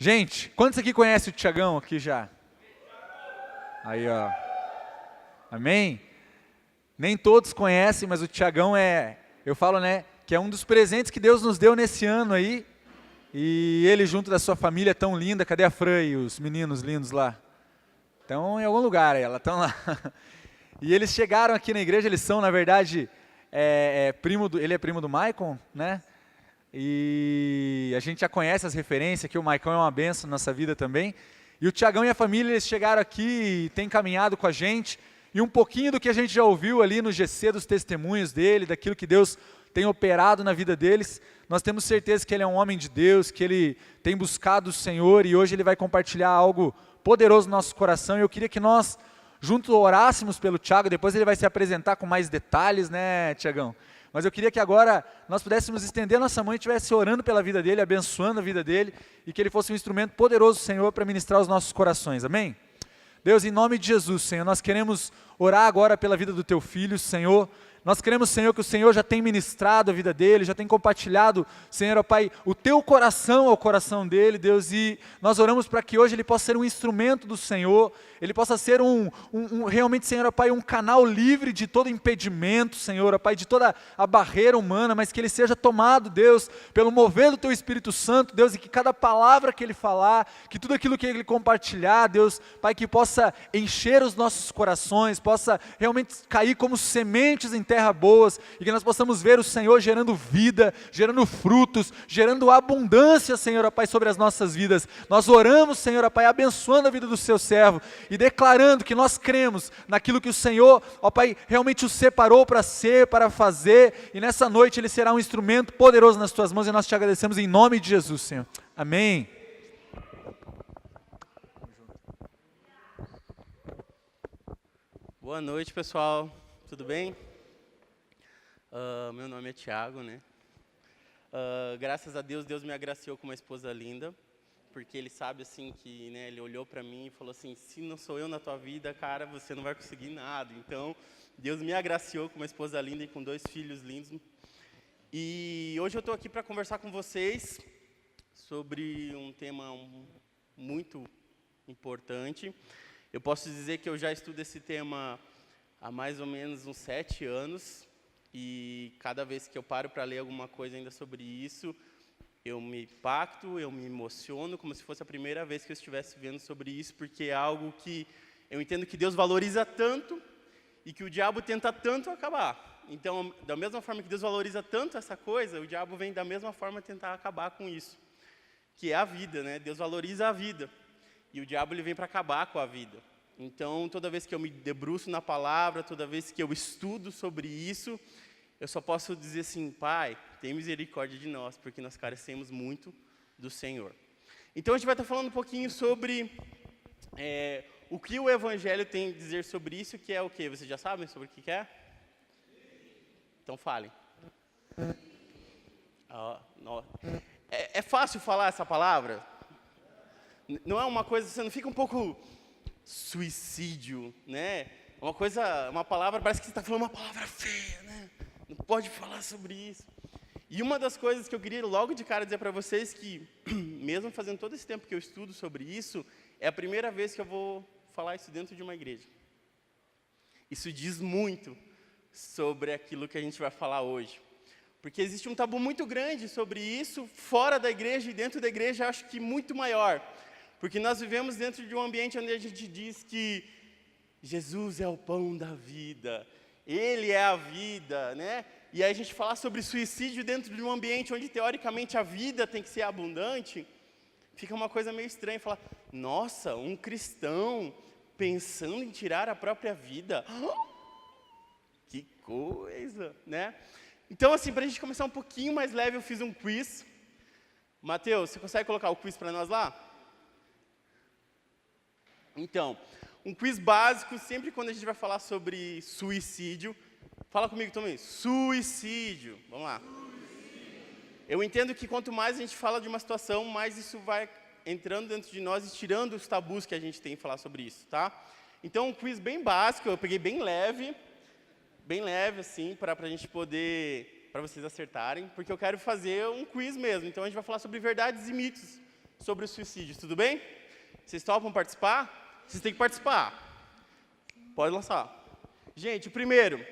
Gente, quantos aqui conhecem o Tiagão aqui já? Aí, ó. Amém? Nem todos conhecem, mas o Tiagão eu falo, né, que é um dos presentes que Deus nos deu nesse ano aí. E ele junto da sua família tão linda, cadê a Fran e os meninos lindos lá? Estão em algum lugar aí, elas estão lá. E eles chegaram aqui na igreja, eles são, na verdade, ele é primo do Maicon, né? E a gente já conhece as referências, que o Maicon é uma benção na nossa vida também. E o Tiagão e a família, eles chegaram aqui e têm caminhado com a gente. E um pouquinho do que a gente já ouviu ali no GC, dos testemunhos dele, daquilo que Deus tem operado na vida deles, nós temos certeza que ele é um homem de Deus, que ele tem buscado o Senhor e hoje ele vai compartilhar algo poderoso no nosso coração. E eu queria que nós, juntos, orássemos pelo Tiago, depois ele vai se apresentar com mais detalhes, né, Tiagão? Mas eu queria que agora nós pudéssemos estender a nossa mão e estivesse orando pela vida dele, abençoando a vida dele, e que ele fosse um instrumento poderoso do Senhor para ministrar os nossos corações, amém? Deus, em nome de Jesus, Senhor, nós queremos orar agora pela vida do teu filho, Senhor. Nós queremos, Senhor, que o Senhor já tem ministrado a vida dele, já tem compartilhado, Senhor, ó Pai, o teu coração ao coração dele, Deus, e nós oramos para que hoje ele possa ser um instrumento do Senhor, ele possa ser realmente, Senhor, ó Pai, um canal livre de todo impedimento, Senhor, ó Pai, de toda a barreira humana, mas que ele seja tomado, Deus, pelo mover do teu Espírito Santo, Deus, e que cada palavra que ele falar, que tudo aquilo que ele compartilhar, Deus, Pai, que possa encher os nossos corações, possa realmente cair como sementes em terra boas, e que nós possamos ver o Senhor gerando vida, gerando frutos, gerando abundância, Senhor, ó Pai, sobre as nossas vidas. Nós oramos, Senhor, ó Pai, abençoando a vida do seu servo, e declarando que nós cremos naquilo que o Senhor, ó Pai, realmente o separou para ser, para fazer, e nessa noite ele será um instrumento poderoso nas tuas mãos, e nós te agradecemos em nome de Jesus, Senhor. Amém. Boa noite, pessoal. Tudo bem? Meu nome é Tiago, né? Graças a Deus, Deus me agraciou com uma esposa linda, porque Ele sabe, assim, que, né, Ele olhou para mim e falou assim, se não sou eu na tua vida, cara, você não vai conseguir nada. Então, Deus me agraciou com uma esposa linda e com 2 filhos lindos. E hoje eu estou aqui para conversar com vocês sobre um tema muito importante. Eu posso dizer que eu já estudo esse tema há mais ou menos uns 7 anos, e cada vez que eu paro para ler alguma coisa ainda sobre isso, eu me impacto, eu me emociono, como se fosse a primeira vez que eu estivesse vendo sobre isso, porque é algo que eu entendo que Deus valoriza tanto, e que o diabo tenta tanto acabar. Então, da mesma forma que Deus valoriza tanto essa coisa, o diabo vem da mesma forma tentar acabar com isso, que é a vida, né? Deus valoriza a vida, e o diabo ele vem para acabar com a vida. Então, toda vez que eu me debruço na palavra, toda vez que eu estudo sobre isso, eu só posso dizer assim, Pai, tem misericórdia de nós, porque nós carecemos muito do Senhor. Então, a gente vai estar falando um pouquinho sobre o que o Evangelho tem a dizer sobre isso, que é o quê? Vocês já sabem sobre o que é? Então, falem. É fácil falar essa palavra? Não é uma coisa, você não fica um pouco... suicídio, né? Uma palavra, parece que você está falando uma palavra feia, né? Não pode falar sobre isso. E uma das coisas que eu queria logo de cara dizer para vocês que, mesmo fazendo todo esse tempo que eu estudo sobre isso, é a primeira vez que eu vou falar isso dentro de uma igreja. Isso diz muito sobre aquilo que a gente vai falar hoje. Porque existe um tabu muito grande sobre isso, fora da igreja e dentro da igreja, acho que muito maior. Porque nós vivemos dentro de um ambiente onde a gente diz que Jesus é o pão da vida, Ele é a vida, né? E aí a gente falar sobre suicídio dentro de um ambiente onde, teoricamente, a vida tem que ser abundante, fica uma coisa meio estranha, falar, nossa, um cristão pensando em tirar a própria vida, que coisa, né? Então, assim, para a gente começar um pouquinho mais leve, eu fiz um quiz. Mateus, você consegue colocar o quiz para nós lá? Então, um quiz básico, sempre quando a gente vai falar sobre suicídio, fala comigo também, suicídio, vamos lá. Eu entendo que quanto mais a gente fala de uma situação, mais isso vai entrando dentro de nós e tirando os tabus que a gente tem em falar sobre isso, tá? Então, um quiz bem básico, eu peguei bem leve assim, para a gente poder, para vocês acertarem, porque eu quero fazer um quiz mesmo, então a gente vai falar sobre verdades e mitos sobre o suicídio, tudo bem? Vocês topam participar? Vocês têm que participar. Pode lançar. Gente, o primeiro,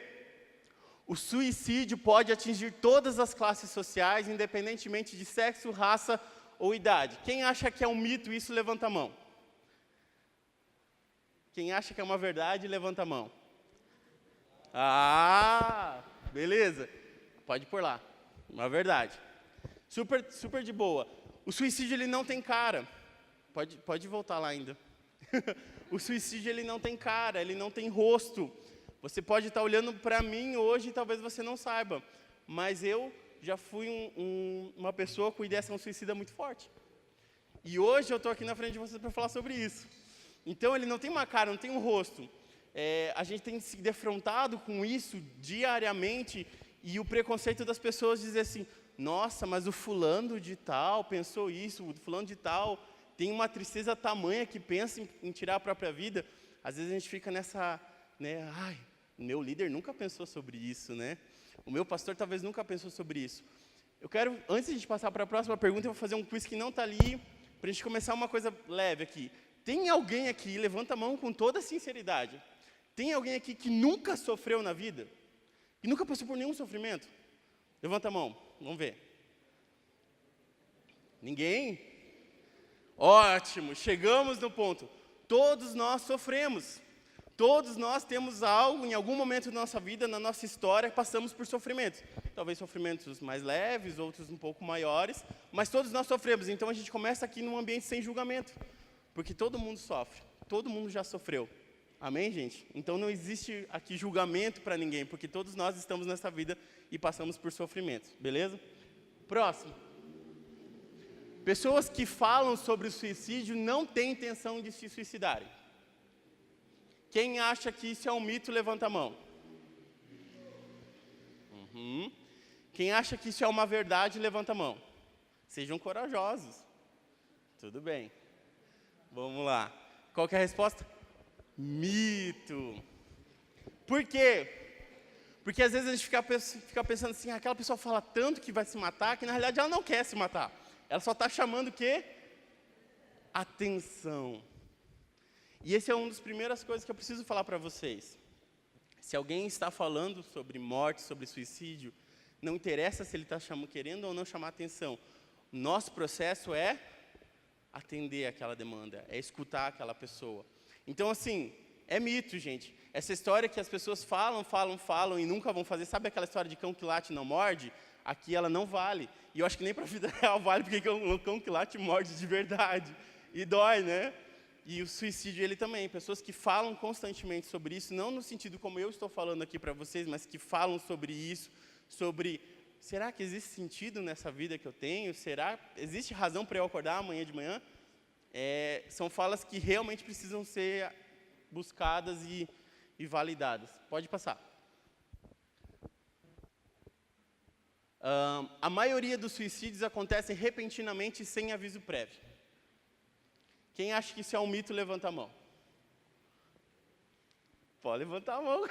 o suicídio pode atingir todas as classes sociais, independentemente de sexo, raça ou idade. Quem acha que é um mito isso, levanta a mão. Quem acha que é uma verdade, levanta a mão. Ah, beleza. Pode pôr lá. Uma verdade. Super de boa. O suicídio, ele não tem cara. Pode voltar lá ainda. O suicídio, ele não tem cara, ele não tem rosto. Você pode estar olhando para mim hoje e talvez você não saiba. Mas eu já fui uma pessoa com ideação suicida muito forte. E hoje eu estou aqui na frente de vocês para falar sobre isso. Então, ele não tem uma cara, não tem um rosto. A gente tem se defrontado com isso diariamente e o preconceito das pessoas dizer assim, nossa, mas o fulano de tal pensou isso, o fulano de tal tem uma tristeza tamanha que pensa em tirar a própria vida. Às vezes a gente fica nessa, né, ai, meu líder nunca pensou sobre isso, né? O meu pastor talvez nunca pensou sobre isso. Eu quero, antes de a gente passar para a próxima pergunta, eu vou fazer um quiz que não está ali, para a gente começar uma coisa leve aqui. Tem alguém aqui, levanta a mão com toda sinceridade, tem alguém aqui que nunca sofreu na vida? Que nunca passou por nenhum sofrimento? Levanta a mão, vamos ver. Ninguém? Ótimo, chegamos no ponto. Todos nós sofremos. Todos nós temos algo, em algum momento da nossa vida, na nossa história, passamos por sofrimentos. Talvez sofrimentos mais leves, outros um pouco maiores, mas todos nós sofremos. Então a gente começa aqui num ambiente sem julgamento. Porque todo mundo sofre, todo mundo já sofreu. Amém, gente? Então não existe aqui julgamento para ninguém, porque todos nós estamos nessa vida e passamos por sofrimentos, beleza? Próximo. Pessoas que falam sobre o suicídio não têm intenção de se suicidarem. Quem acha que isso é um mito, levanta a mão. Quem acha que isso é uma verdade, levanta a mão. Sejam corajosos. Tudo bem. Vamos lá. Qual que é a resposta? Mito. Por quê? Porque às vezes a gente fica pensando assim, aquela pessoa fala tanto que vai se matar, que na realidade ela não quer se matar. Ela só está chamando o quê? Atenção. E esse é uma das primeiras coisas que eu preciso falar para vocês. Se alguém está falando sobre morte, sobre suicídio, não interessa se ele está querendo ou não chamar atenção. Nosso processo é atender aquela demanda, é escutar aquela pessoa. Então, assim, é mito, gente. Essa história que as pessoas falam e nunca vão fazer, sabe aquela história de cão que late e não morde? Aqui ela não vale. E eu acho que nem para a vida real vale, porque o cão que late morde de verdade. E dói, né? E o suicídio, ele também. Pessoas que falam constantemente sobre isso, não no sentido como eu estou falando aqui para vocês, mas que falam sobre isso, sobre, será que existe sentido nessa vida que eu tenho? Será que existe razão para eu acordar amanhã de manhã? São falas que realmente precisam ser buscadas e validadas. Pode passar. A maioria dos suicídios acontecem repentinamente sem aviso prévio. Quem acha que isso é um mito, levanta a mão. Pode levantar a mão.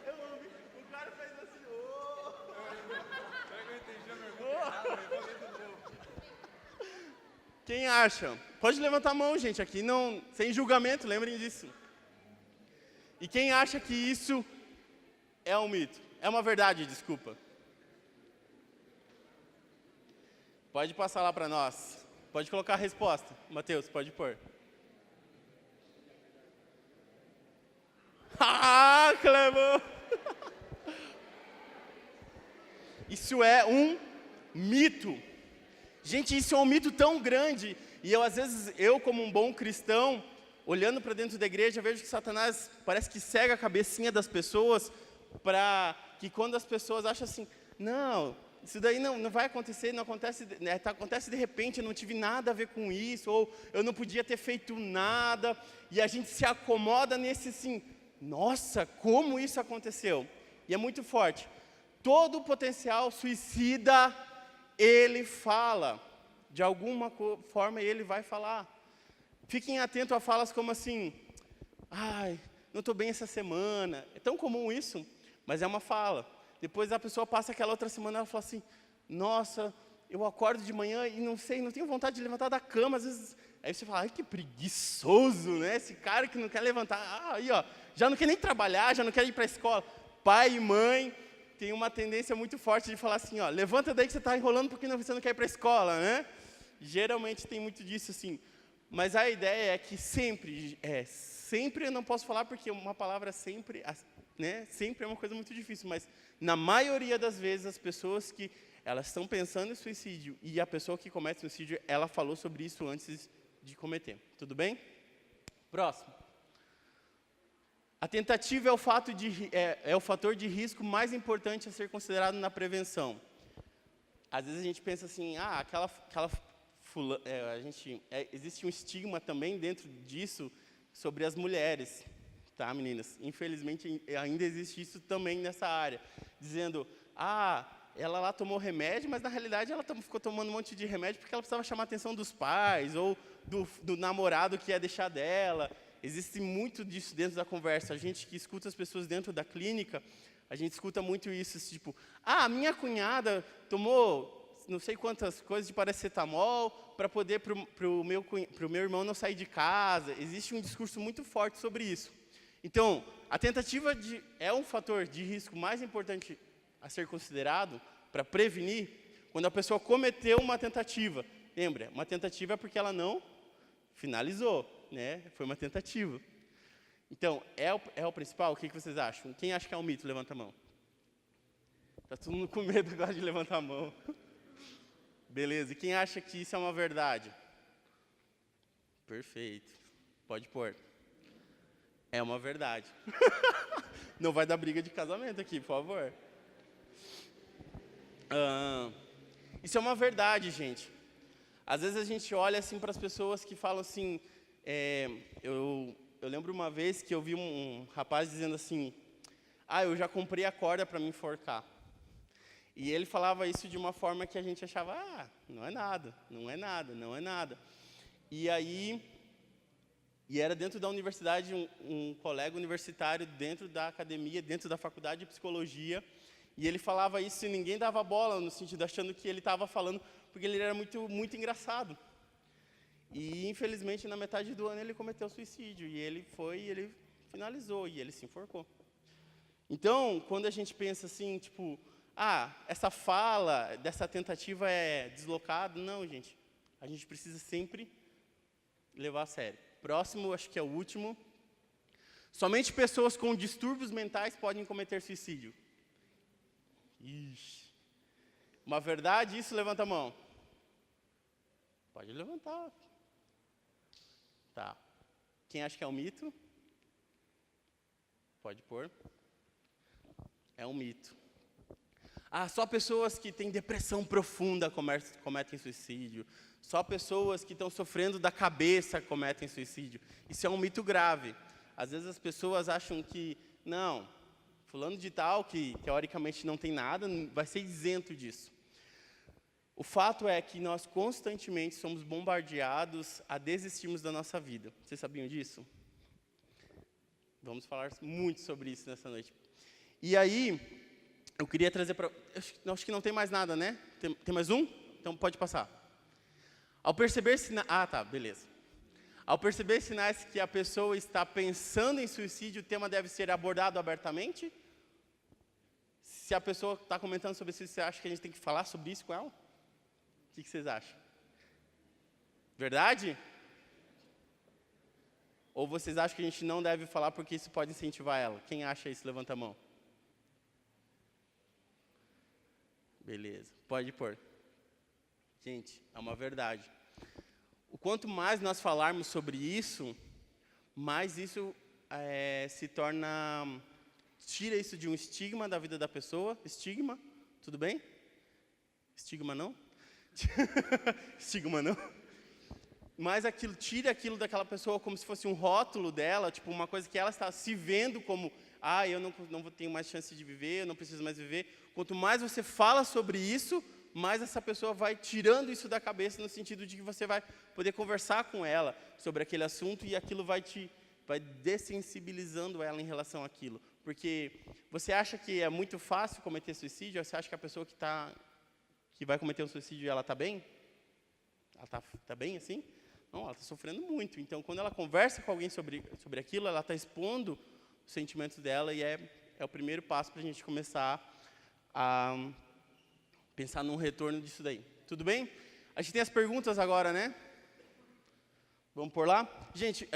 Eu ouvi, o cara fez assim, Quem acha? Pode levantar a mão, gente, aqui não, sem julgamento, lembrem disso. E quem acha que isso é um mito? É uma verdade, desculpa. Pode passar lá para nós. Pode colocar a resposta. Mateus, pode pôr. Ah, Cleber! Isso é um mito. Gente, isso é um mito tão grande. E às vezes, como um bom cristão, olhando para dentro da igreja, vejo que Satanás parece que cega a cabecinha das pessoas, para que quando as pessoas acham assim, não, isso daí não vai acontecer, não acontece, acontece de repente, eu não tive nada a ver com isso, ou eu não podia ter feito nada, e a gente se acomoda nesse assim, nossa, como isso aconteceu? E é muito forte. Todo o potencial suicida, ele fala, de alguma forma ele vai falar. Fiquem atentos a falas como assim, ai, não estou bem essa semana. É tão comum isso, mas é uma fala. Depois a pessoa passa aquela outra semana e ela fala assim, nossa, eu acordo de manhã e não sei, não tenho vontade de levantar da cama, às vezes, aí você fala, ai, que preguiçoso, né? Esse cara que não quer levantar, aí, ó, já não quer nem trabalhar, já não quer ir para a escola. Pai e mãe tem uma tendência muito forte de falar assim, ó, levanta daí que você está enrolando porque você não quer ir para a escola, né? Geralmente tem muito disso, assim. Mas a ideia é que sempre eu não posso falar porque uma palavra sempre, né? Sempre é uma coisa muito difícil, mas na maioria das vezes as pessoas que elas estão pensando em suicídio e a pessoa que comete suicídio, ela falou sobre isso antes de cometer. Tudo bem? Próximo. A tentativa é o fator de risco mais importante a ser considerado na prevenção. Às vezes a gente pensa assim, existe um estigma também dentro disso sobre as mulheres, tá, meninas? Infelizmente ainda existe isso também nessa área, dizendo, ela lá tomou remédio, mas na realidade ela ficou tomando um monte de remédio porque ela precisava chamar a atenção dos pais ou do namorado que ia deixar dela. Existe muito disso dentro da conversa. A gente que escuta as pessoas dentro da clínica, a gente escuta muito isso, tipo, minha cunhada tomou não sei quantas coisas de paracetamol para poder pro meu irmão não sair de casa. Existe um discurso muito forte sobre isso. Então, a tentativa é um fator de risco mais importante a ser considerado para prevenir quando a pessoa cometeu uma tentativa. Lembra, uma tentativa é porque ela não finalizou, né? Foi uma tentativa. Então, é o principal? O que vocês acham? Quem acha que é um mito? Levanta a mão. Está todo mundo com medo agora de levantar a mão. Beleza, e quem acha que isso é uma verdade? Perfeito. Pode pôr. É uma verdade. Não vai dar briga de casamento aqui, por favor. Isso é uma verdade, gente. Às vezes a gente olha assim para as pessoas que falam assim, eu lembro uma vez que eu vi um rapaz dizendo assim, eu já comprei a corda para me enforcar. E ele falava isso de uma forma que a gente achava, não é nada, não é nada, não é nada. E era dentro da universidade, um colega universitário dentro da academia, dentro da faculdade de psicologia, e ele falava isso e ninguém dava bola, no sentido, achando que ele estava falando, porque ele era muito, muito engraçado. E, infelizmente, na metade do ano, ele cometeu suicídio, e ele finalizou, e ele se enforcou. Então, quando a gente pensa assim, tipo, essa fala dessa tentativa é deslocada, não, gente. A gente precisa sempre levar a sério. Próximo, acho que é o último. Somente pessoas com distúrbios mentais podem cometer suicídio. Ixi. Uma verdade, isso? Levanta a mão. Pode levantar. Tá. Quem acha que é um mito? Pode pôr. É um mito. Só pessoas que têm depressão profunda cometem suicídio. Só pessoas que estão sofrendo da cabeça cometem suicídio. Isso é um mito grave. Às vezes as pessoas acham que, não, fulano de tal, que teoricamente não tem nada, vai ser isento disso. O fato é que nós constantemente somos bombardeados a desistirmos da nossa vida. Vocês sabiam disso? Vamos falar muito sobre isso nessa noite. E aí, eu queria trazer para... Acho que não tem mais nada, né? Tem mais um? Então pode passar. Ao perceber sinais... tá, beleza. Ao perceber sinais que a pessoa está pensando em suicídio, o tema deve ser abordado abertamente? Se a pessoa está comentando sobre isso, você acha que a gente tem que falar sobre isso com ela? O que vocês acham? Verdade? Ou vocês acham que a gente não deve falar porque isso pode incentivar ela? Quem acha isso? Levanta a mão. Beleza, pode pôr. Gente, é uma verdade. O quanto mais nós falarmos sobre isso, mais isso se torna... Tira isso de um estigma da vida da pessoa. Estigma, tudo bem? Estigma não? Estigma não? Mas tira aquilo daquela pessoa como se fosse um rótulo dela, tipo uma coisa que ela está se vendo como, eu não tenho mais chance de viver, eu não preciso mais viver. Quanto mais você fala sobre isso, mais essa pessoa vai tirando isso da cabeça, no sentido de que você vai poder conversar com ela sobre aquele assunto e aquilo vai dessensibilizando ela em relação àquilo. Porque você acha que é muito fácil cometer suicídio, ou você acha que a pessoa que vai cometer um suicídio e ela está bem? Ela tá bem assim? Não, ela está sofrendo muito. Então, quando ela conversa com alguém sobre aquilo, ela está expondo os sentimentos dela e é o primeiro passo para a gente começar a pensar num retorno disso daí. Tudo bem? A gente tem as perguntas agora, né? Vamos por lá? Gente,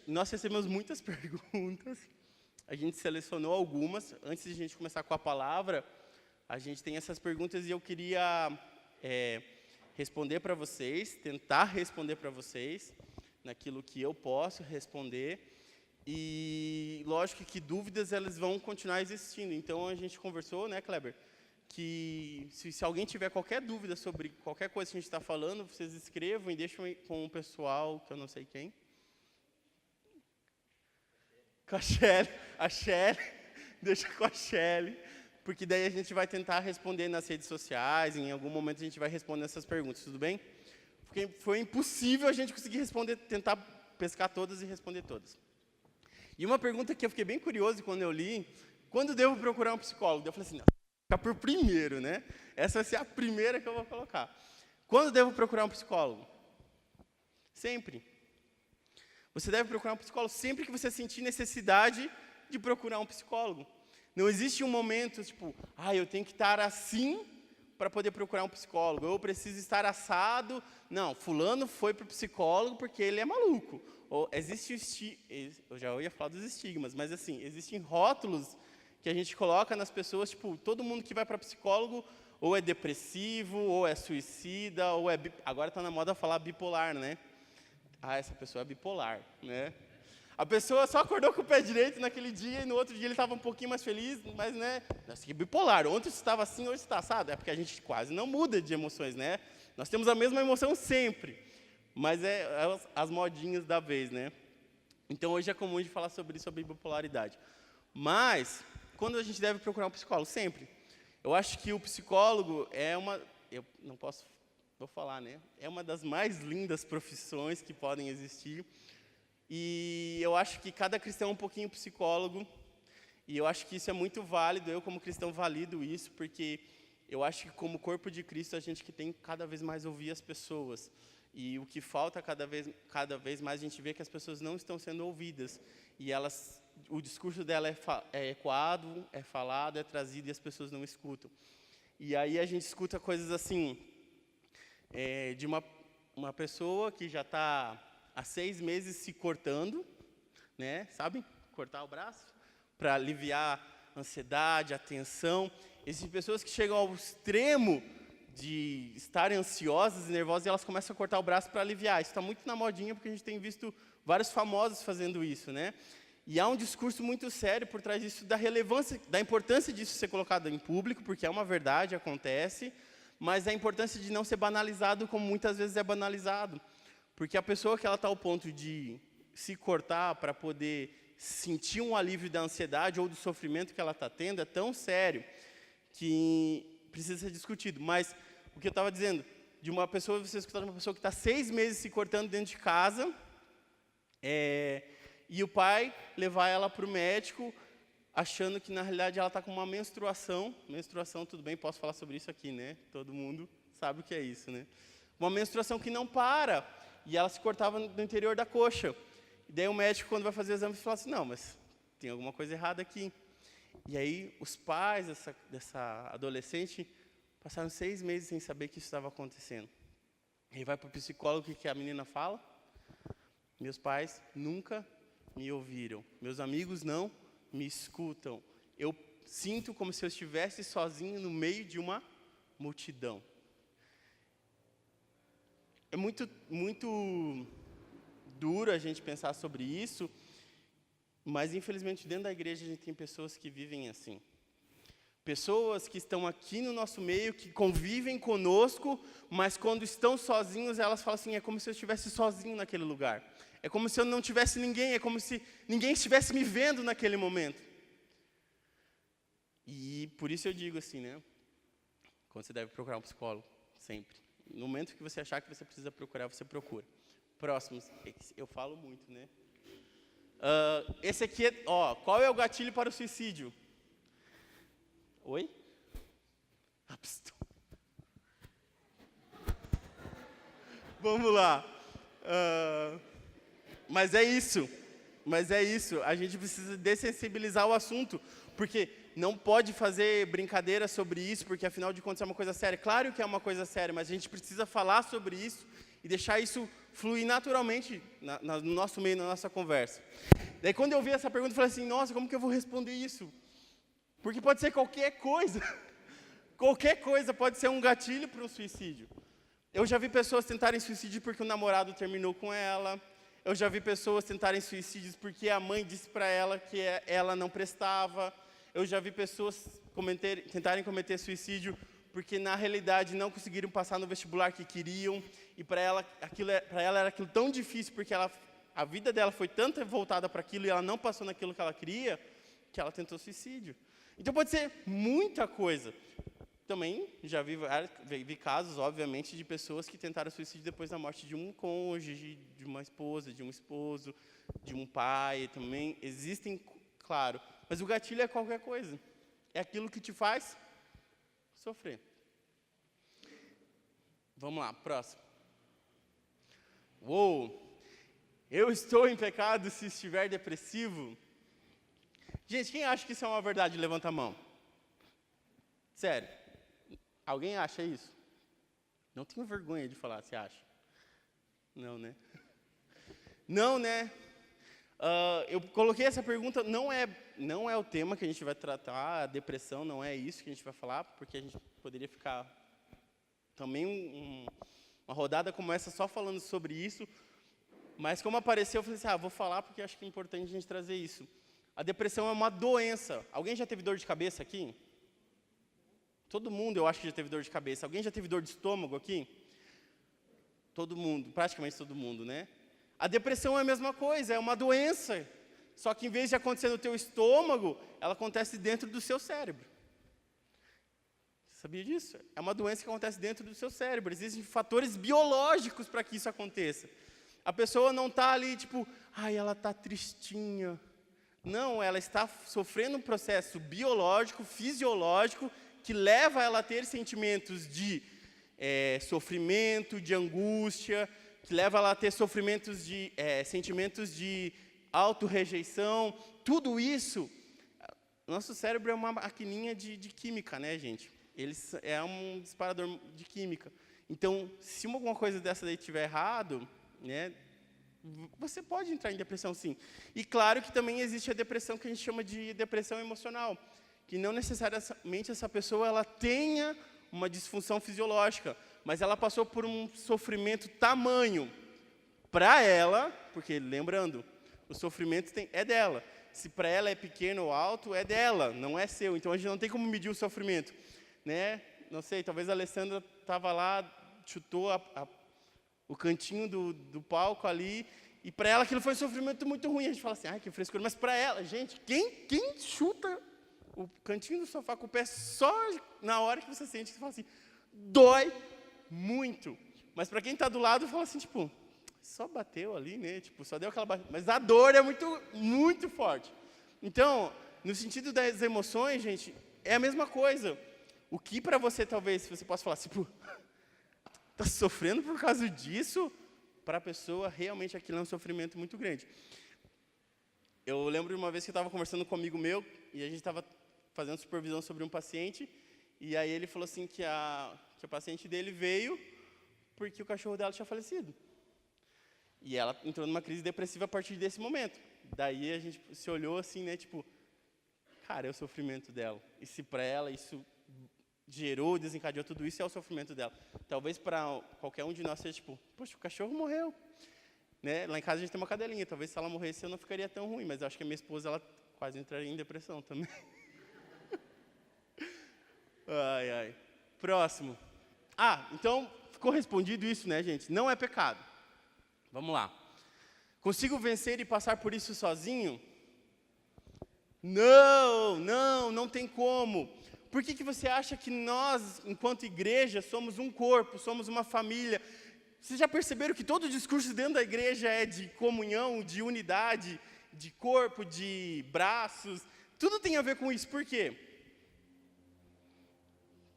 nós recebemos muitas perguntas. A gente selecionou algumas. Antes de a gente começar com a palavra, a gente tem essas perguntas e eu queria responder para vocês, tentar responder para vocês, naquilo que eu posso responder. E, lógico que dúvidas, elas vão continuar existindo. Então, a gente conversou, né, Kleber, que se alguém tiver qualquer dúvida sobre qualquer coisa que a gente está falando, vocês escrevam e deixem com o pessoal, que eu não sei quem. Com a Shelly, deixa com a Shelly, porque daí a gente vai tentar responder nas redes sociais, em algum momento a gente vai responder essas perguntas, tudo bem? Porque foi impossível a gente conseguir responder, tentar pescar todas e responder todas. E uma pergunta que eu fiquei bem curioso quando eu li, quando devo procurar um psicólogo? Eu falei assim, não, vou ficar por primeiro, né? Essa vai ser a primeira que eu vou colocar. Quando devo procurar um psicólogo? Sempre. Você deve procurar um psicólogo sempre que você sentir necessidade de procurar um psicólogo. Não existe um momento, tipo, eu tenho que estar assim para poder procurar um psicólogo. Eu preciso estar assado. Não, fulano foi para o psicólogo porque ele é maluco. Ou eu já ia falar dos estigmas, mas assim, existem rótulos que a gente coloca nas pessoas, tipo, todo mundo que vai para psicólogo ou é depressivo, ou é suicida, ou é... Agora está na moda falar bipolar, né? Essa pessoa é bipolar, né? A pessoa só acordou com o pé direito naquele dia e no outro dia ele estava um pouquinho mais feliz, mas, né, assim, é bipolar. Ontem você estava assim, hoje você está assado. É porque a gente quase não muda de emoções, né? Nós temos a mesma emoção sempre, mas é as modinhas da vez, né? Então, hoje é comum de falar sobre bipolaridade. Mas, quando a gente deve procurar um psicólogo? Sempre. Eu acho que o psicólogo eu não posso... Vou falar, né? É uma das mais lindas profissões que podem existir. E eu acho que cada cristão é um pouquinho psicólogo. E eu acho que isso é muito válido. Eu, como cristão, valido isso, porque eu acho que, como corpo de Cristo, a gente que tem cada vez mais ouvir as pessoas. E o que falta cada vez mais, a gente vê que as pessoas não estão sendo ouvidas. E o discurso dela é ecoado, é falado, é trazido, e as pessoas não escutam. E aí a gente escuta coisas assim... de uma pessoa que já está há 6 meses se cortando, né? Sabem? Cortar o braço para aliviar a ansiedade, a tensão. Existem pessoas que chegam ao extremo de estarem ansiosas e nervosas e elas começam a cortar o braço para aliviar. Isso está muito na modinha porque a gente tem visto vários famosos fazendo isso, né? E há um discurso muito sério por trás disso, da relevância, da importância disso ser colocado em público, porque é uma verdade, acontece, mas a importância de não ser banalizado como muitas vezes é banalizado. Porque a pessoa que ela está ao ponto de se cortar para poder sentir um alívio da ansiedade ou do sofrimento que ela está tendo é tão sério que precisa ser discutido. Mas o que eu estava dizendo, de uma pessoa, você escutar de uma pessoa que está 6 meses se cortando dentro de casa, e o pai levar ela para o médico, achando que, na realidade, ela está com uma menstruação. Menstruação, tudo bem, posso falar sobre isso aqui, né? Todo mundo sabe o que é isso, né? Uma menstruação que não para, e ela se cortava no interior da coxa. E daí o médico, quando vai fazer o exame, fala assim, não, mas tem alguma coisa errada aqui. E aí os pais dessa adolescente passaram 6 meses sem saber que isso estava acontecendo. E aí vai para o psicólogo, o que a menina fala? Meus pais nunca me ouviram. Meus amigos não me escutam. Eu sinto como se eu estivesse sozinho no meio de uma multidão. É muito, muito duro a gente pensar sobre isso, mas infelizmente dentro da igreja a gente tem pessoas que vivem assim. Pessoas que estão aqui no nosso meio, que convivem conosco, mas quando estão sozinhos, elas falam assim, é como se eu estivesse sozinho naquele lugar. É como se eu não tivesse ninguém, é como se ninguém estivesse me vendo naquele momento. E por isso eu digo assim, né? Quando você deve procurar um psicólogo, sempre. No momento que você achar que você precisa procurar, você procura. Próximos, eu falo muito, né? Esse aqui é, qual é o gatilho para o suicídio? Oi? Vamos lá. Mas é isso. A gente precisa dessensibilizar o assunto, porque não pode fazer brincadeira sobre isso, porque afinal de contas é uma coisa séria. Claro que é uma coisa séria, mas a gente precisa falar sobre isso e deixar isso fluir naturalmente no nosso meio, na nossa conversa. Daí quando eu vi essa pergunta, eu falei assim, nossa, como que eu vou responder isso? Porque pode ser qualquer coisa. Qualquer coisa pode ser um gatilho para um suicídio. Eu já vi pessoas tentarem suicídio porque o namorado terminou com ela. Eu já vi pessoas tentarem suicídios porque a mãe disse para ela que ela não prestava. Eu já vi pessoas tentarem cometer suicídio porque, na realidade, não conseguiram passar no vestibular que queriam. E para ela era aquilo tão difícil, porque a vida dela foi tanto voltada para aquilo e ela não passou naquilo que ela queria, que ela tentou suicídio. Então, pode ser muita coisa. Também já vi casos, obviamente, de pessoas que tentaram suicídio depois da morte de um cônjuge, de uma esposa, de um esposo, de um pai. Também existem, claro. Mas o gatilho é qualquer coisa. É aquilo que te faz sofrer. Vamos lá, próximo. Eu estou em pecado se estiver depressivo. Gente, quem acha que isso é uma verdade? Levanta a mão. Sério. Alguém acha isso? Não tenho vergonha de falar, você acha? Não, né? Não, né? Eu coloquei essa pergunta, não é o tema que a gente vai tratar, a depressão, não é isso que a gente vai falar, porque a gente poderia ficar também uma rodada como essa só falando sobre isso, mas como apareceu, eu falei assim, vou falar porque acho que é importante a gente trazer isso. A depressão é uma doença. Alguém já teve dor de cabeça aqui? Todo mundo, eu acho que já teve dor de cabeça. Alguém já teve dor de estômago aqui? Todo mundo, praticamente todo mundo, né? A depressão é a mesma coisa, é uma doença. Só que em vez de acontecer no teu estômago, ela acontece dentro do seu cérebro. Você sabia disso? É uma doença que acontece dentro do seu cérebro. Existem fatores biológicos para que isso aconteça. A pessoa não está ali, tipo, ela está tristinha. Não, ela está sofrendo um processo biológico, fisiológico, que leva ela a ter sentimentos de sofrimento, de angústia, que leva ela a ter sentimentos de autorrejeição. Tudo isso, nosso cérebro é uma maquininha de química, né, gente? Ele é um disparador de química. Então, se alguma coisa dessa daí estiver errado, né, você pode entrar em depressão, sim. E claro que também existe a depressão que a gente chama de depressão emocional, que não necessariamente essa pessoa ela tenha uma disfunção fisiológica, mas ela passou por um sofrimento tamanho para ela, porque, lembrando, o sofrimento é dela. Se para ela é pequeno ou alto, é dela, não é seu. Então, a gente não tem como medir o sofrimento. Né? Não sei, talvez a Alessandra estava lá, chutou o cantinho do palco ali, e para ela aquilo foi um sofrimento muito ruim. A gente fala assim, que frescura. Mas para ela, gente, quem chuta o cantinho do sofá com o pé só na hora que você sente, que você fala assim, dói muito. Mas para quem está do lado, fala assim, tipo, só bateu ali, né? Tipo, só deu aquela batida. Mas a dor é muito, muito forte. Então, no sentido das emoções, gente, é a mesma coisa. O que para você, talvez, você possa falar assim, está sofrendo por causa disso? Para a pessoa, realmente, aquilo é um sofrimento muito grande. Eu lembro de uma vez que eu estava conversando com um amigo meu, e a gente estava fazendo supervisão sobre um paciente, e aí ele falou assim que a paciente dele veio porque o cachorro dela tinha falecido. E ela entrou numa crise depressiva a partir desse momento. Daí a gente se olhou assim, né, tipo, cara, é o sofrimento dela. E se para ela isso gerou, desencadeou tudo isso, é o sofrimento dela. Talvez para qualquer um de nós seja tipo, poxa, o cachorro morreu. Né? Lá em casa a gente tem uma cadelinha, talvez se ela morresse eu não ficaria tão ruim, mas eu acho que a minha esposa ela quase entraria em depressão também. Ai. Próximo. Então ficou respondido isso, né, gente? Não é pecado. Vamos lá. Consigo vencer e passar por isso sozinho? Não tem como. Por que você acha que nós, enquanto igreja, somos um corpo, somos uma família? Vocês já perceberam que todo o discurso dentro da igreja é de comunhão, de unidade, de corpo, de braços? Tudo tem a ver com isso. Por quê?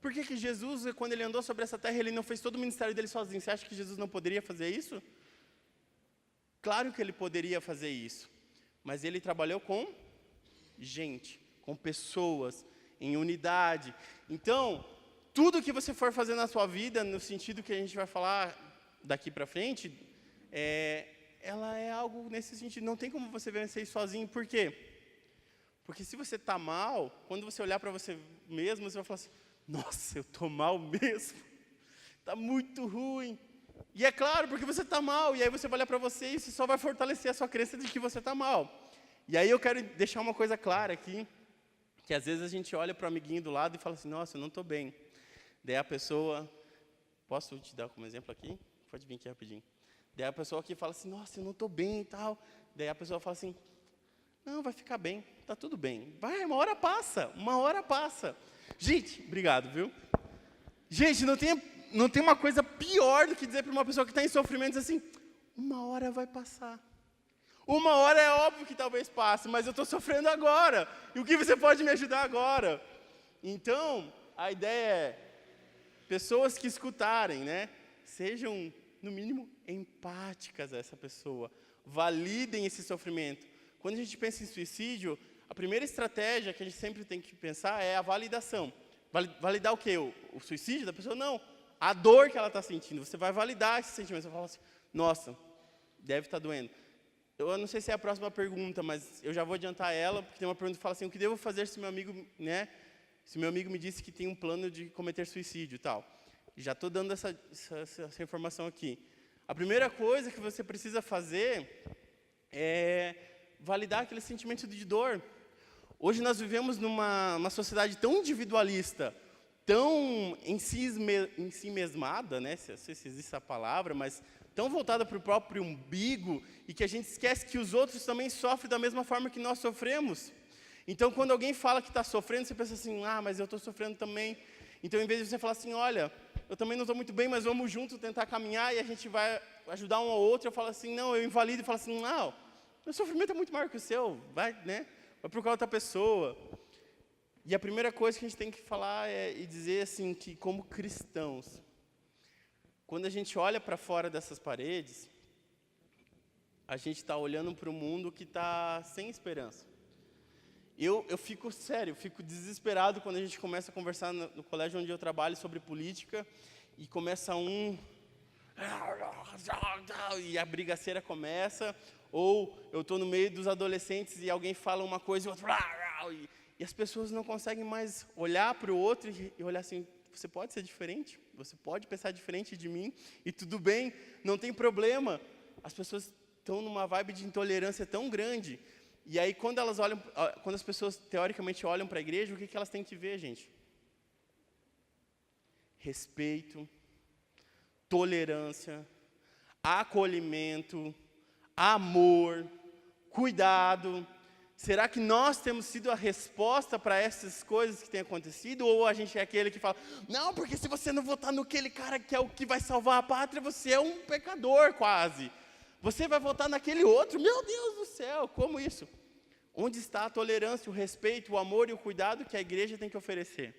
Por que Jesus, quando ele andou sobre essa terra, ele não fez todo o ministério dele sozinho? Você acha que Jesus não poderia fazer isso? Claro que ele poderia fazer isso, mas ele trabalhou com gente, com pessoas, em unidade. Então, tudo que você for fazer na sua vida, no sentido que a gente vai falar daqui para frente, ela é algo nesse sentido. Não tem como você vencer isso sozinho. Por quê? Porque se você está mal, quando você olhar para você mesmo, você vai falar assim, nossa, eu estou mal mesmo. Está muito ruim. E é claro, porque você está mal. E aí você vai olhar para você e isso só vai fortalecer a sua crença de que você está mal. E aí eu quero deixar uma coisa clara aqui, que às vezes a gente olha para o amiguinho do lado e fala assim, nossa, eu não estou bem. Daí a pessoa, posso te dar como exemplo aqui? Pode vir aqui rapidinho. Daí a pessoa aqui fala assim, nossa, eu não estou bem e tal. Daí a pessoa fala assim, não, vai ficar bem, está tudo bem. Vai, uma hora passa. Gente, obrigado, viu? Gente, não tem uma coisa pior do que dizer para uma pessoa que está em sofrimento assim, uma hora vai passar. Uma hora é óbvio que talvez passe, mas eu estou sofrendo agora. E o que você pode me ajudar agora? Então, a ideia é, pessoas que escutarem, né, sejam, no mínimo, empáticas a essa pessoa. Validem esse sofrimento. Quando a gente pensa em suicídio, a primeira estratégia que a gente sempre tem que pensar é a validação. Validar o quê? O suicídio da pessoa? Não. A dor que ela está sentindo. Você vai validar esse sentimento. Você vai falar assim, nossa, deve estar doendo. Eu não sei se é a próxima pergunta, mas eu já vou adiantar ela, porque tem uma pergunta que fala assim, o que devo fazer se meu amigo, né, se meu amigo me disse que tem um plano de cometer suicídio e tal. Já estou dando essa informação aqui. A primeira coisa que você precisa fazer é validar aquele sentimento de dor. Hoje nós vivemos numa sociedade tão individualista, tão em si mesmada, né? Não sei se existe essa palavra, mas tão voltada para o próprio umbigo, e que a gente esquece que os outros também sofrem da mesma forma que nós sofremos. Então, quando alguém fala que está sofrendo, você pensa assim, mas eu estou sofrendo também. Então, em vez de você falar assim, olha, eu também não estou muito bem, mas vamos juntos tentar caminhar e a gente vai ajudar um ao outro, eu falo assim, não, eu invalido e falo assim, não, meu sofrimento é muito maior que o seu, vai procurar outra pessoa. E a primeira coisa que a gente tem que falar e dizer assim, que como cristãos, quando a gente olha para fora dessas paredes, a gente está olhando para um mundo que está sem esperança. Eu fico desesperado quando a gente começa a conversar no colégio onde eu trabalho sobre política, e começa e a brigaceira começa, ou eu estou no meio dos adolescentes e alguém fala uma coisa e o outro, e as pessoas não conseguem mais olhar para o outro e olhar assim, você pode ser diferente, você pode pensar diferente de mim, e tudo bem, não tem problema. As pessoas estão numa vibe de intolerância tão grande, e aí quando as pessoas teoricamente olham para a igreja, o que elas têm que ver, gente? Respeito, tolerância, acolhimento, amor, cuidado. Será que nós temos sido a resposta para essas coisas que têm acontecido? Ou a gente é aquele que fala, não, porque se você não votar naquele cara que é o que vai salvar a pátria, você é um pecador quase. Você vai votar naquele outro? Meu Deus do céu, como isso? Onde está a tolerância, o respeito, o amor e o cuidado que a igreja tem que oferecer?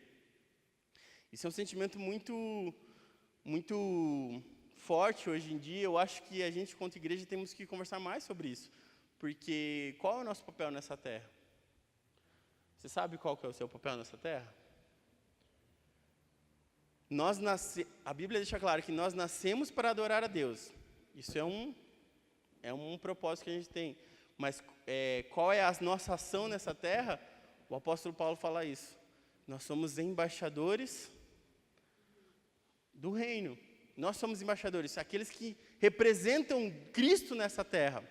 Isso é um sentimento muito forte hoje em dia. Eu acho que a gente, quanto igreja, temos que conversar mais sobre isso. Porque qual é o nosso papel nessa terra? Você sabe qual que é o seu papel nessa terra? A Bíblia deixa claro que nós nascemos para adorar a Deus. Isso é um propósito que a gente tem. Mas qual é a nossa ação nessa terra? O apóstolo Paulo fala isso. Nós somos embaixadores do reino. Nós somos embaixadores, aqueles que representam Cristo nessa terra.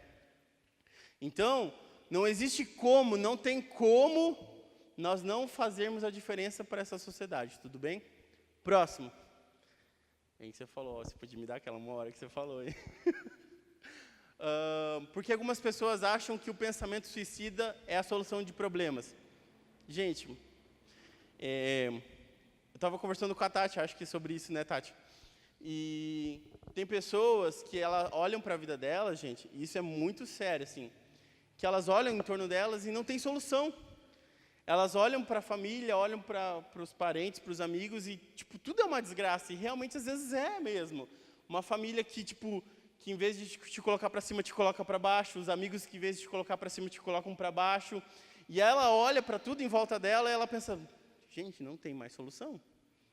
Então, não tem como nós não fazermos a diferença para essa sociedade, tudo bem? Próximo. Aí você falou, você podia me dar aquela uma hora que você falou, hein? Porque algumas pessoas acham que o pensamento suicida é a solução de problemas. Gente, eu estava conversando com a Tati, acho que sobre isso, né, Tati? E tem pessoas que elas olham para a vida delas, gente, e isso é muito sério, assim, que elas olham em torno delas e não tem solução. Elas olham para a família, olham para os parentes, para os amigos e, tipo, tudo é uma desgraça. E realmente, às vezes, é mesmo. Uma família que, tipo, que em vez de te colocar para cima, te coloca para baixo. Os amigos que, em vez de te colocar para cima, te colocam para baixo. E ela olha para tudo em volta dela e ela pensa, gente, não tem mais solução.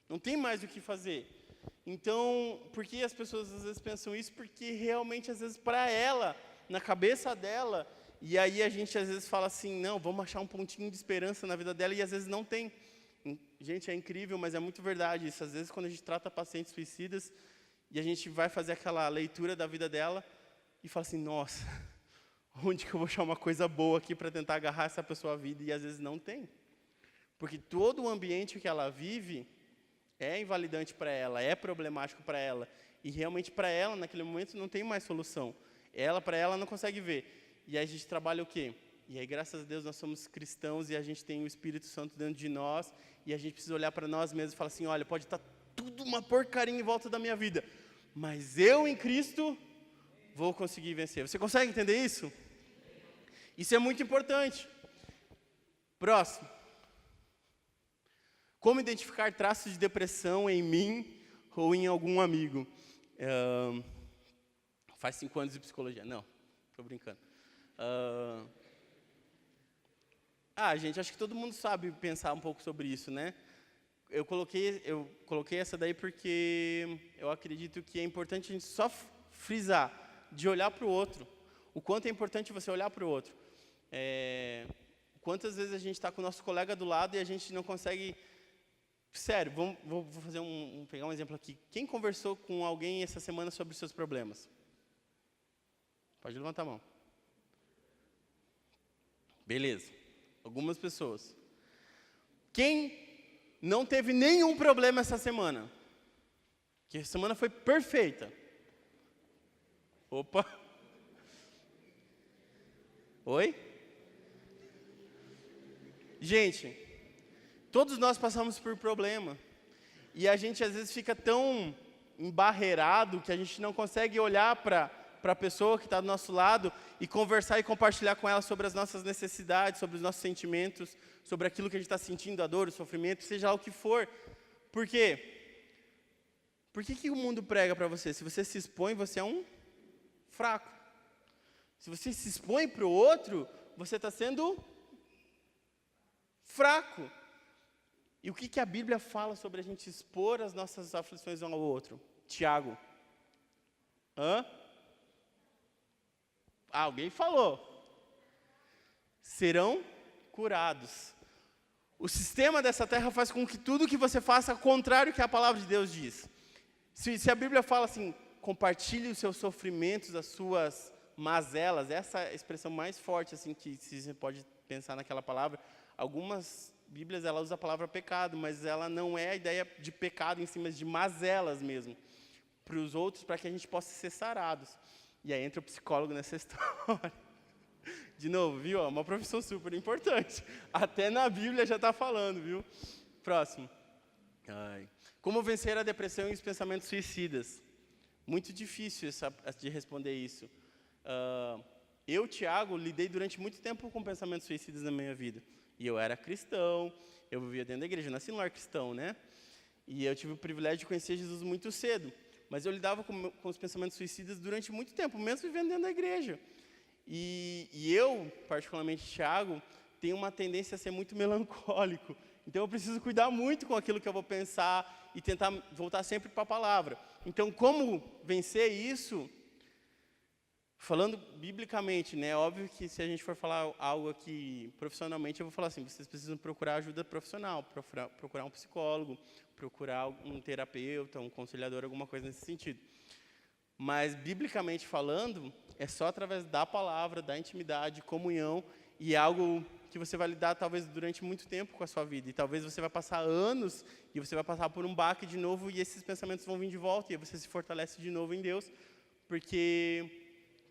Não tem mais o que fazer. Então, por que as pessoas, às vezes, pensam isso? Porque, realmente, às vezes, para ela, na cabeça dela... E aí a gente às vezes fala assim, não, vamos achar um pontinho de esperança na vida dela, e às vezes não tem. Gente, é incrível, mas é muito verdade isso. Às vezes quando a gente trata pacientes suicidas, e a gente vai fazer aquela leitura da vida dela, e fala assim, nossa, onde que eu vou achar uma coisa boa aqui para tentar agarrar essa pessoa à vida? E às vezes não tem. Porque todo o ambiente que ela vive é invalidante para ela, é problemático para ela. E realmente para ela, naquele momento, não tem mais solução. Para ela, não consegue ver. E aí a gente trabalha o quê? E aí, graças a Deus, nós somos cristãos e a gente tem o Espírito Santo dentro de nós. E a gente precisa olhar para nós mesmos e falar assim, olha, pode estar tudo uma porcaria em volta da minha vida, mas eu em Cristo vou conseguir vencer. Você consegue entender isso? Isso é muito importante. Próximo. Como identificar traços de depressão em mim ou em algum amigo? Faz 5 anos de psicologia. Não, estou brincando. Gente, acho que todo mundo sabe pensar um pouco sobre isso, né? Eu coloquei essa daí porque eu acredito que é importante a gente só frisar, de olhar para o outro. O quanto é importante você olhar para o outro. Quantas vezes a gente está com o nosso colega do lado e a gente não consegue... Sério, vou fazer pegar um exemplo aqui. Quem conversou com alguém essa semana sobre os seus problemas? Pode levantar a mão. Beleza. Algumas pessoas. Quem não teve nenhum problema essa semana? Que a semana foi perfeita. Opa. Oi? Gente, todos nós passamos por problema. E a gente às vezes fica tão embarreirado que a gente não consegue olhar para a pessoa que está do nosso lado e conversar e compartilhar com ela sobre as nossas necessidades, sobre os nossos sentimentos, sobre aquilo que a gente está sentindo, a dor, o sofrimento, seja lá o que for. Por quê? Por que o mundo prega para você? Se você se expõe, você é um fraco. Se você se expõe para o outro, você está sendo fraco. E o que a Bíblia fala sobre a gente expor as nossas aflições um ao outro? Tiago. Alguém falou. Serão curados. O sistema dessa terra faz com que tudo que você faça contrário ao que a palavra de Deus diz. Se a Bíblia fala assim, compartilhe os seus sofrimentos, as suas mazelas, essa é a expressão mais forte assim, que você pode pensar naquela palavra. Algumas Bíblias ela usa a palavra pecado, mas ela não é a ideia de pecado em si, mas de mazelas mesmo. Para os outros, para que a gente possa ser sarados. E aí entra o psicólogo nessa história. De novo, viu? É uma profissão super importante. Até na Bíblia já está falando, viu? Próximo. Como vencer a depressão e os pensamentos suicidas? Muito difícil de responder isso. Eu, Tiago, lidei durante muito tempo com pensamentos suicidas na minha vida. E eu era cristão, eu vivia dentro da igreja, eu nasci no lar cristão, né? E eu tive o privilégio de conhecer Jesus muito cedo. Mas eu lidava com os pensamentos suicidas durante muito tempo, mesmo vivendo dentro da igreja. E eu, particularmente, Tiago, tenho uma tendência a ser muito melancólico. Então eu preciso cuidar muito com aquilo que eu vou pensar e tentar voltar sempre para a palavra. Então, como vencer isso? Falando biblicamente, né? Óbvio que se a gente for falar algo aqui profissionalmente, eu vou falar assim, vocês precisam procurar ajuda profissional, procurar um psicólogo, procurar um terapeuta, um conciliador, alguma coisa nesse sentido. Mas, biblicamente falando, é só através da palavra, da intimidade, comunhão, e é algo que você vai lidar talvez durante muito tempo com a sua vida. E talvez você vai passar anos, e você vai passar por um baque de novo, e esses pensamentos vão vir de volta, e você se fortalece de novo em Deus, porque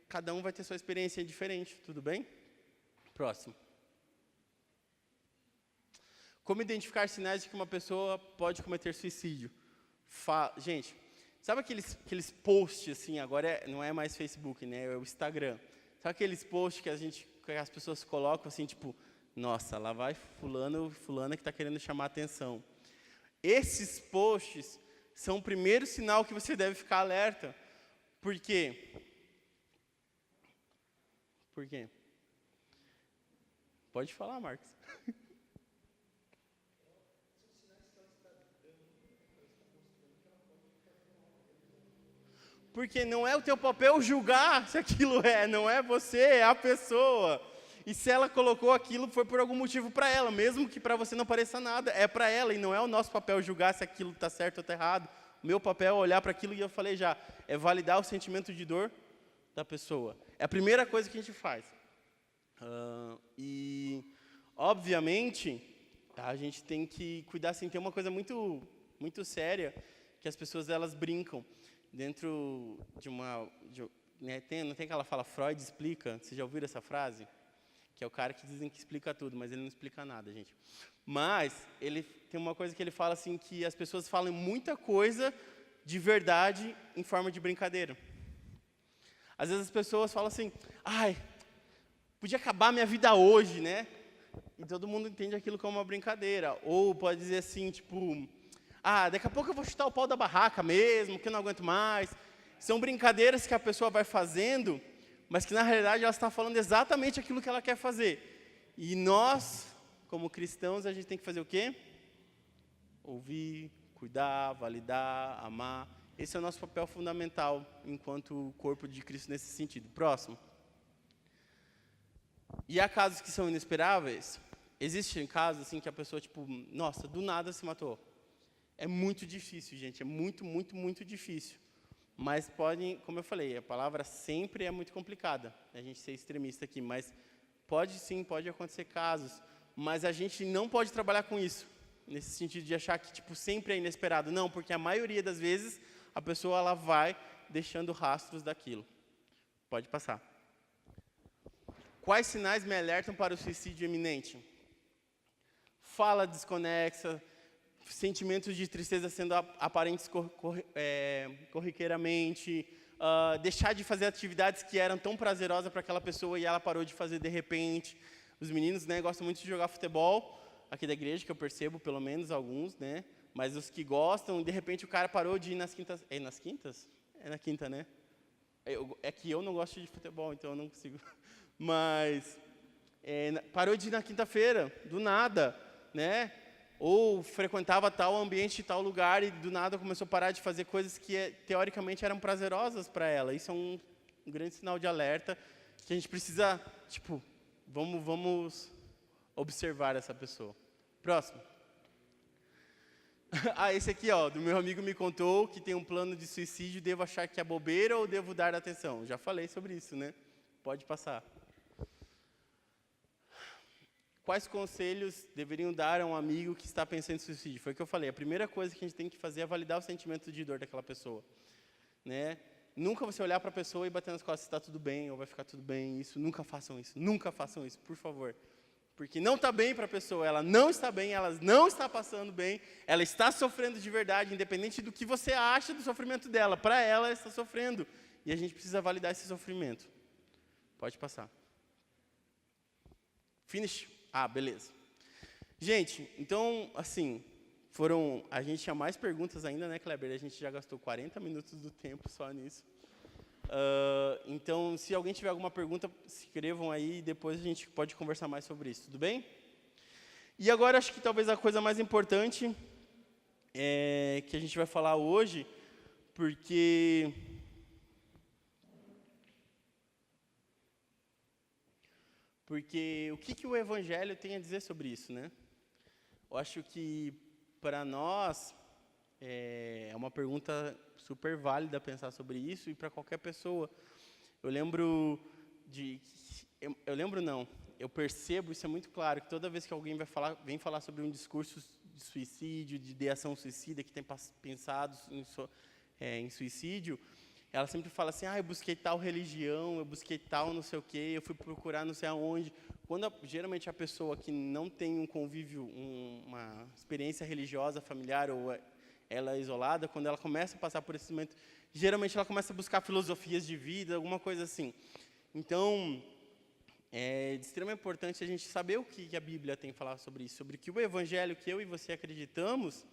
cada um vai ter sua experiência diferente, tudo bem? Próximo. Como identificar sinais de que uma pessoa pode cometer suicídio? Gente, sabe aqueles posts, assim, agora não é mais Facebook, né? É o Instagram. Sabe aqueles posts que as pessoas colocam, assim, tipo, Nossa, lá vai fulana que está querendo chamar atenção. Esses posts são o primeiro sinal que você deve ficar alerta. Por quê? Por quê? Pode falar, Marcos. Porque não é o teu papel julgar se aquilo não é você, é a pessoa. E se ela colocou aquilo, foi por algum motivo para ela, mesmo que para você não pareça nada, é para ela, e não é o nosso papel julgar se aquilo está certo ou está errado. O meu papel é olhar para aquilo, e eu falei já, é validar o sentimento de dor da pessoa. É a primeira coisa que a gente faz. E, obviamente, a gente tem que cuidar, assim, tem uma coisa muito, muito séria, que as pessoas, elas brincam. Dentro de uma... não tem aquela fala, Freud explica, vocês já ouviram essa frase? Que é o cara que dizem que explica tudo, mas ele não explica nada, gente. Mas ele tem uma coisa que ele fala assim, que as pessoas falam muita coisa de verdade em forma de brincadeira. Às vezes as pessoas falam assim, ai, podia acabar minha vida hoje, né? E todo mundo entende aquilo como uma brincadeira. Ou pode dizer assim, tipo, daqui a pouco eu vou chutar o pau da barraca mesmo, que eu não aguento mais. São brincadeiras que a pessoa vai fazendo, mas que na realidade ela está falando exatamente aquilo que ela quer fazer. E nós, como cristãos, a gente tem que fazer o quê? Ouvir, cuidar, validar, amar. Esse é o nosso papel fundamental enquanto corpo de Cristo nesse sentido. Próximo. E há casos que são inesperáveis. Existem casos assim que a pessoa, tipo, nossa, do nada se matou. É muito difícil, gente. É muito, muito, muito difícil. Mas podem, como eu falei, a palavra sempre é muito complicada. A gente ser extremista aqui, mas pode sim, pode acontecer casos. Mas a gente não pode trabalhar com isso. Nesse sentido de achar que, tipo, sempre é inesperado. Não, porque a maioria das vezes a pessoa ela vai deixando rastros daquilo. Pode passar. Quais sinais me alertam para o suicídio iminente? Fala desconexa, sentimentos de tristeza sendo aparentes corriqueiramente, deixar de fazer atividades que eram tão prazerosas para aquela pessoa e ela parou de fazer de repente. Os meninos, né, gostam muito de jogar futebol, aqui da igreja, que eu percebo, pelo menos alguns, né? Mas os que gostam, de repente o cara parou de ir nas quintas. É nas quintas? É na quinta, né? É que eu não gosto de futebol, então eu não consigo. Mas parou de ir na quinta-feira, do nada, né? Ou frequentava tal ambiente, tal lugar, e do nada começou a parar de fazer coisas que teoricamente eram prazerosas para ela. Isso é um grande sinal de alerta, que a gente precisa, tipo, vamos observar essa pessoa. Próximo. Esse aqui, ó, do meu amigo me contou que tem um plano de suicídio, devo achar que é bobeira ou devo dar atenção? Já falei sobre isso, né? Pode passar. Quais conselhos deveriam dar a um amigo que está pensando em suicídio? Foi o que eu falei. A primeira coisa que a gente tem que fazer é validar o sentimento de dor daquela pessoa, né? Nunca você olhar para a pessoa e bater nas costas se está tudo bem ou vai ficar tudo bem. Nunca façam isso, por favor. Porque não está bem para a pessoa, ela não está bem, ela não está passando bem, ela está sofrendo de verdade, independente do que você acha do sofrimento dela. Para ela está sofrendo. E a gente precisa validar esse sofrimento. Pode passar. Finish. Beleza. Gente, então, assim, a gente tinha mais perguntas ainda, né, Kleber? A gente já gastou 40 minutos do tempo só nisso. Então, se alguém tiver alguma pergunta, escrevam aí e depois a gente pode conversar mais sobre isso, tudo bem? E agora, acho que talvez a coisa mais importante que a gente vai falar hoje, porque o que o Evangelho tem a dizer sobre isso, né? Eu acho que, para nós, é uma pergunta super válida pensar sobre isso, e para qualquer pessoa. Eu percebo, isso é muito claro, que toda vez que alguém vem falar sobre um discurso de suicídio, de ideação suicida, que tem pensado em suicídio, ela sempre fala assim, eu busquei tal religião, eu busquei tal não sei o quê, eu fui procurar não sei aonde. Geralmente a pessoa que não tem um convívio, uma experiência religiosa, familiar, ou ela é isolada, quando ela começa a passar por esse momento, geralmente ela começa a buscar filosofias de vida, alguma coisa assim. Então, é de extrema importância a gente saber o que a Bíblia tem a falar sobre isso, sobre o que o Evangelho que eu e você acreditamos,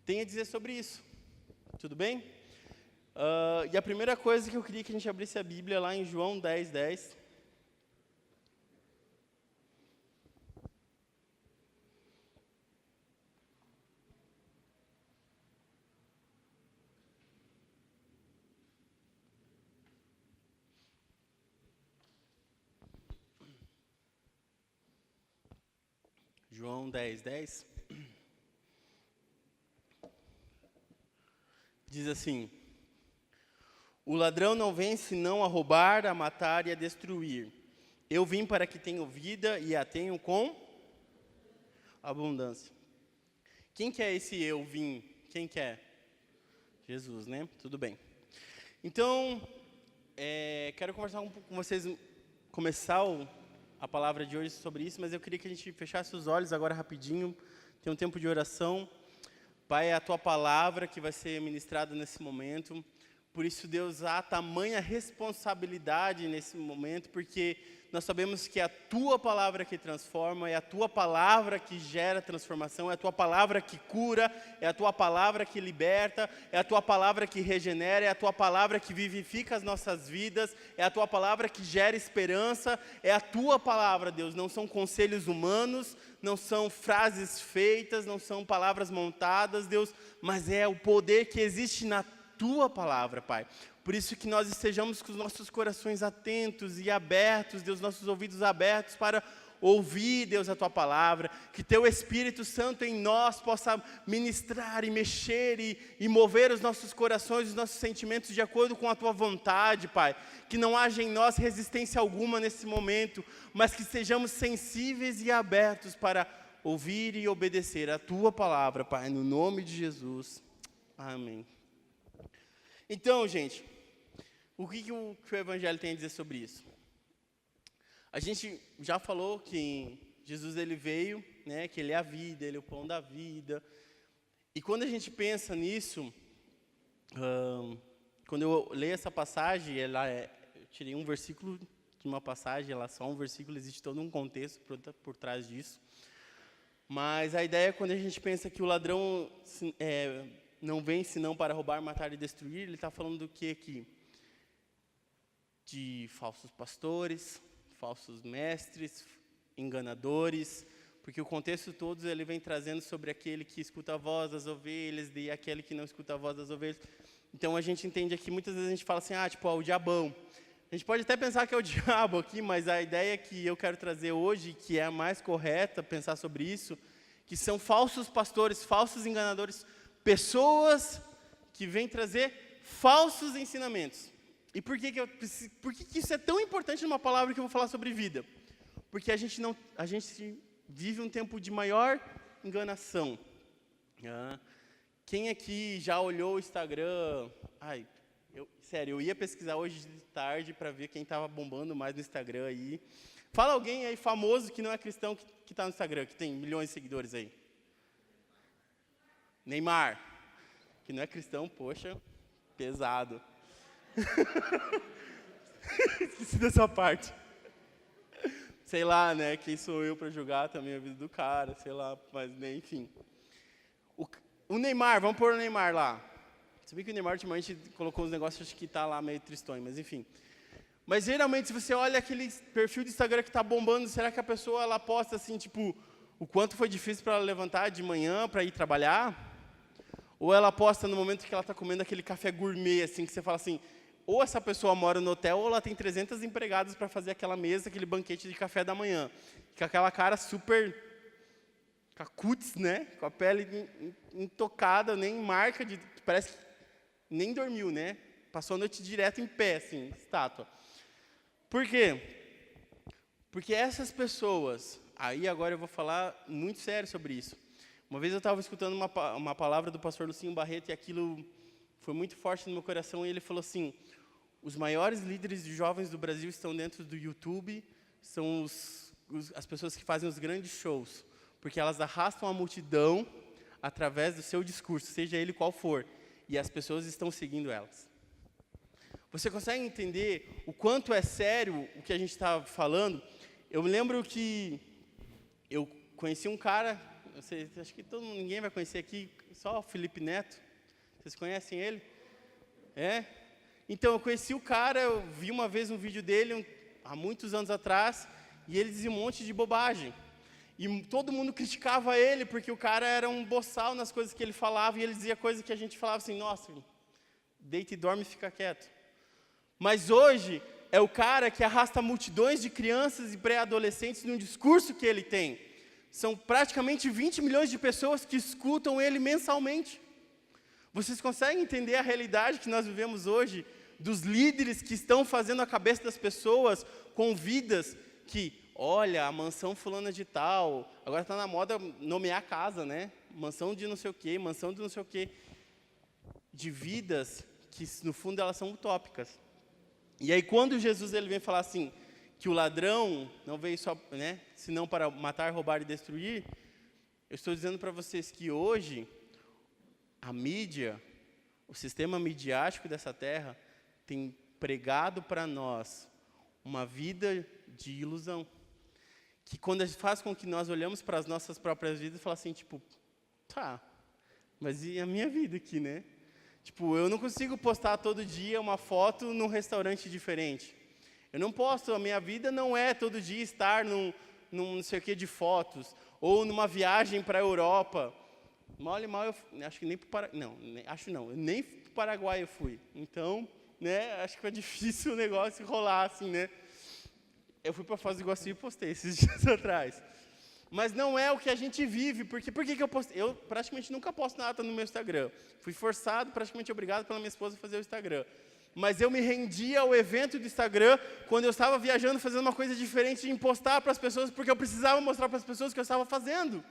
tem a dizer sobre isso. Tudo bem? E a primeira coisa que eu queria que a gente abrisse a Bíblia lá em João 10:10. João 10:10 diz assim: o ladrão não vem senão a roubar, a matar e a destruir. Eu vim para que tenham vida e a tenham com abundância. Quem que é esse eu vim? Quem que é? Jesus, né? Tudo bem. Então, quero conversar um pouco com vocês, começar a palavra de hoje sobre isso, mas eu queria que a gente fechasse os olhos agora rapidinho, tem um tempo de oração. Pai, é a Tua palavra que vai ser ministrada nesse momento, por isso, Deus, há tamanha responsabilidade nesse momento, porque nós sabemos que é a Tua palavra que transforma, é a Tua palavra que gera transformação, é a Tua palavra que cura, é a Tua palavra que liberta, é a Tua palavra que regenera, é a Tua palavra que vivifica as nossas vidas, é a Tua palavra que gera esperança, é a Tua palavra, Deus, não são conselhos humanos, não são frases feitas, não são palavras montadas, Deus, mas é o poder que existe na Tua palavra, Pai. Por isso que nós estejamos com os nossos corações atentos e abertos, Deus, nossos ouvidos abertos para ouvir, Deus, a Tua palavra, que Teu Espírito Santo em nós possa ministrar e mexer e mover os nossos corações, os nossos sentimentos de acordo com a Tua vontade, Pai. Que não haja em nós resistência alguma nesse momento, mas que sejamos sensíveis e abertos para ouvir e obedecer a Tua palavra, Pai, no nome de Jesus. Amém. Então, gente, o que o Evangelho tem a dizer sobre isso? A gente já falou que Jesus ele veio, né, que Ele é a vida, Ele é o pão da vida. E quando a gente pensa nisso, quando eu leio essa passagem, eu tirei um versículo de uma passagem, ela só um versículo, existe todo um contexto por trás disso. Mas a ideia é quando a gente pensa que o ladrão não vem senão para roubar, matar e destruir, ele está falando do que aqui? De falsos pastores, falsos mestres, enganadores, porque o contexto todo ele vem trazendo sobre aquele que escuta a voz das ovelhas e aquele que não escuta a voz das ovelhas. Então a gente entende aqui, muitas vezes a gente fala assim, o diabão. A gente pode até pensar que é o diabo aqui, mas a ideia que eu quero trazer hoje, que é a mais correta, pensar sobre isso, que são falsos pastores, falsos enganadores, pessoas que vêm trazer falsos ensinamentos. E por que isso é tão importante numa palavra que eu vou falar sobre vida? Porque a gente vive um tempo de maior enganação. Quem aqui já olhou o Instagram? Eu ia pesquisar hoje de tarde para ver quem estava bombando mais no Instagram aí. Fala alguém aí famoso que não é cristão que está no Instagram, que tem milhões de seguidores aí. Neymar, que não é cristão, poxa, pesado. Esqueci dessa parte. Sei lá, né, quem sou eu para julgar também a vida do cara, sei lá, mas enfim. O Neymar, vamos pôr o Neymar lá. Você vê que o Neymar ultimamente colocou uns negócios, acho que está lá meio tristonho, mas enfim. Mas geralmente, se você olha aquele perfil do Instagram que está bombando, será que a pessoa ela posta assim, tipo, o quanto foi difícil para ela levantar de manhã para ir trabalhar? Ou ela posta no momento que ela está comendo aquele café gourmet, assim, que você fala assim, ou essa pessoa mora no hotel, ou ela tem 300 empregados para fazer aquela mesa, aquele banquete de café da manhã. Com aquela cara super cacuts, né? Com a pele intocada, nem marca, parece que nem dormiu, né? Passou a noite direto em pé, assim, estátua. Por quê? Porque essas pessoas, aí agora eu vou falar muito sério sobre isso. Uma vez eu estava escutando uma palavra do pastor Lucinho Barreto e aquilo foi muito forte no meu coração. E ele falou assim, os maiores líderes de jovens do Brasil estão dentro do YouTube, são as pessoas que fazem os grandes shows, porque elas arrastam a multidão através do seu discurso, seja ele qual for, e as pessoas estão seguindo elas. Você consegue entender o quanto é sério o que a gente está falando? Eu me lembro que eu conheci um cara, acho que ninguém vai conhecer aqui, só o Felipe Neto. Vocês conhecem ele? É? Então, eu conheci o cara, eu vi uma vez um vídeo dele, há muitos anos atrás, e ele dizia um monte de bobagem. E todo mundo criticava ele, porque o cara era um boçal nas coisas que ele falava, e ele dizia coisas que a gente falava assim, nossa, deita e dorme e fica quieto. Mas hoje, é o cara que arrasta multidões de crianças e pré-adolescentes num discurso que ele tem. São praticamente 20 milhões de pessoas que escutam ele mensalmente. Vocês conseguem entender a realidade que nós vivemos hoje, dos líderes que estão fazendo a cabeça das pessoas com vidas que, olha, a mansão fulana de tal, agora está na moda nomear a casa, né? Mansão de não sei o quê, mansão de não sei o quê. De vidas que, no fundo, elas são utópicas. E aí, quando Jesus ele vem falar assim, que o ladrão não veio só, né, senão para matar, roubar e destruir, eu estou dizendo para vocês que hoje, a mídia, o sistema midiático dessa terra, tem pregado para nós uma vida de ilusão. Que quando faz com que nós olhamos para as nossas próprias vidas e falamos assim, tipo, tá, mas e a minha vida aqui, né? Tipo, eu não consigo postar todo dia uma foto num restaurante diferente. Eu não posto, a minha vida não é todo dia estar num não sei o que de fotos, ou numa viagem para a Europa. Mal e mal, eu acho que nem para o Paraguai, nem para o Paraguai eu fui. Então, né, acho que foi difícil o negócio rolar assim, né? Eu fui para Foz do Iguaçu e postei esses dias atrás. Mas não é o que a gente vive, porque por que eu postei? Eu praticamente nunca posto nada no meu Instagram. Fui forçado, praticamente obrigado pela minha esposa a fazer o Instagram. Mas eu me rendi ao evento do Instagram quando eu estava viajando, fazendo uma coisa diferente em postar para as pessoas, porque eu precisava mostrar para as pessoas o que eu estava fazendo.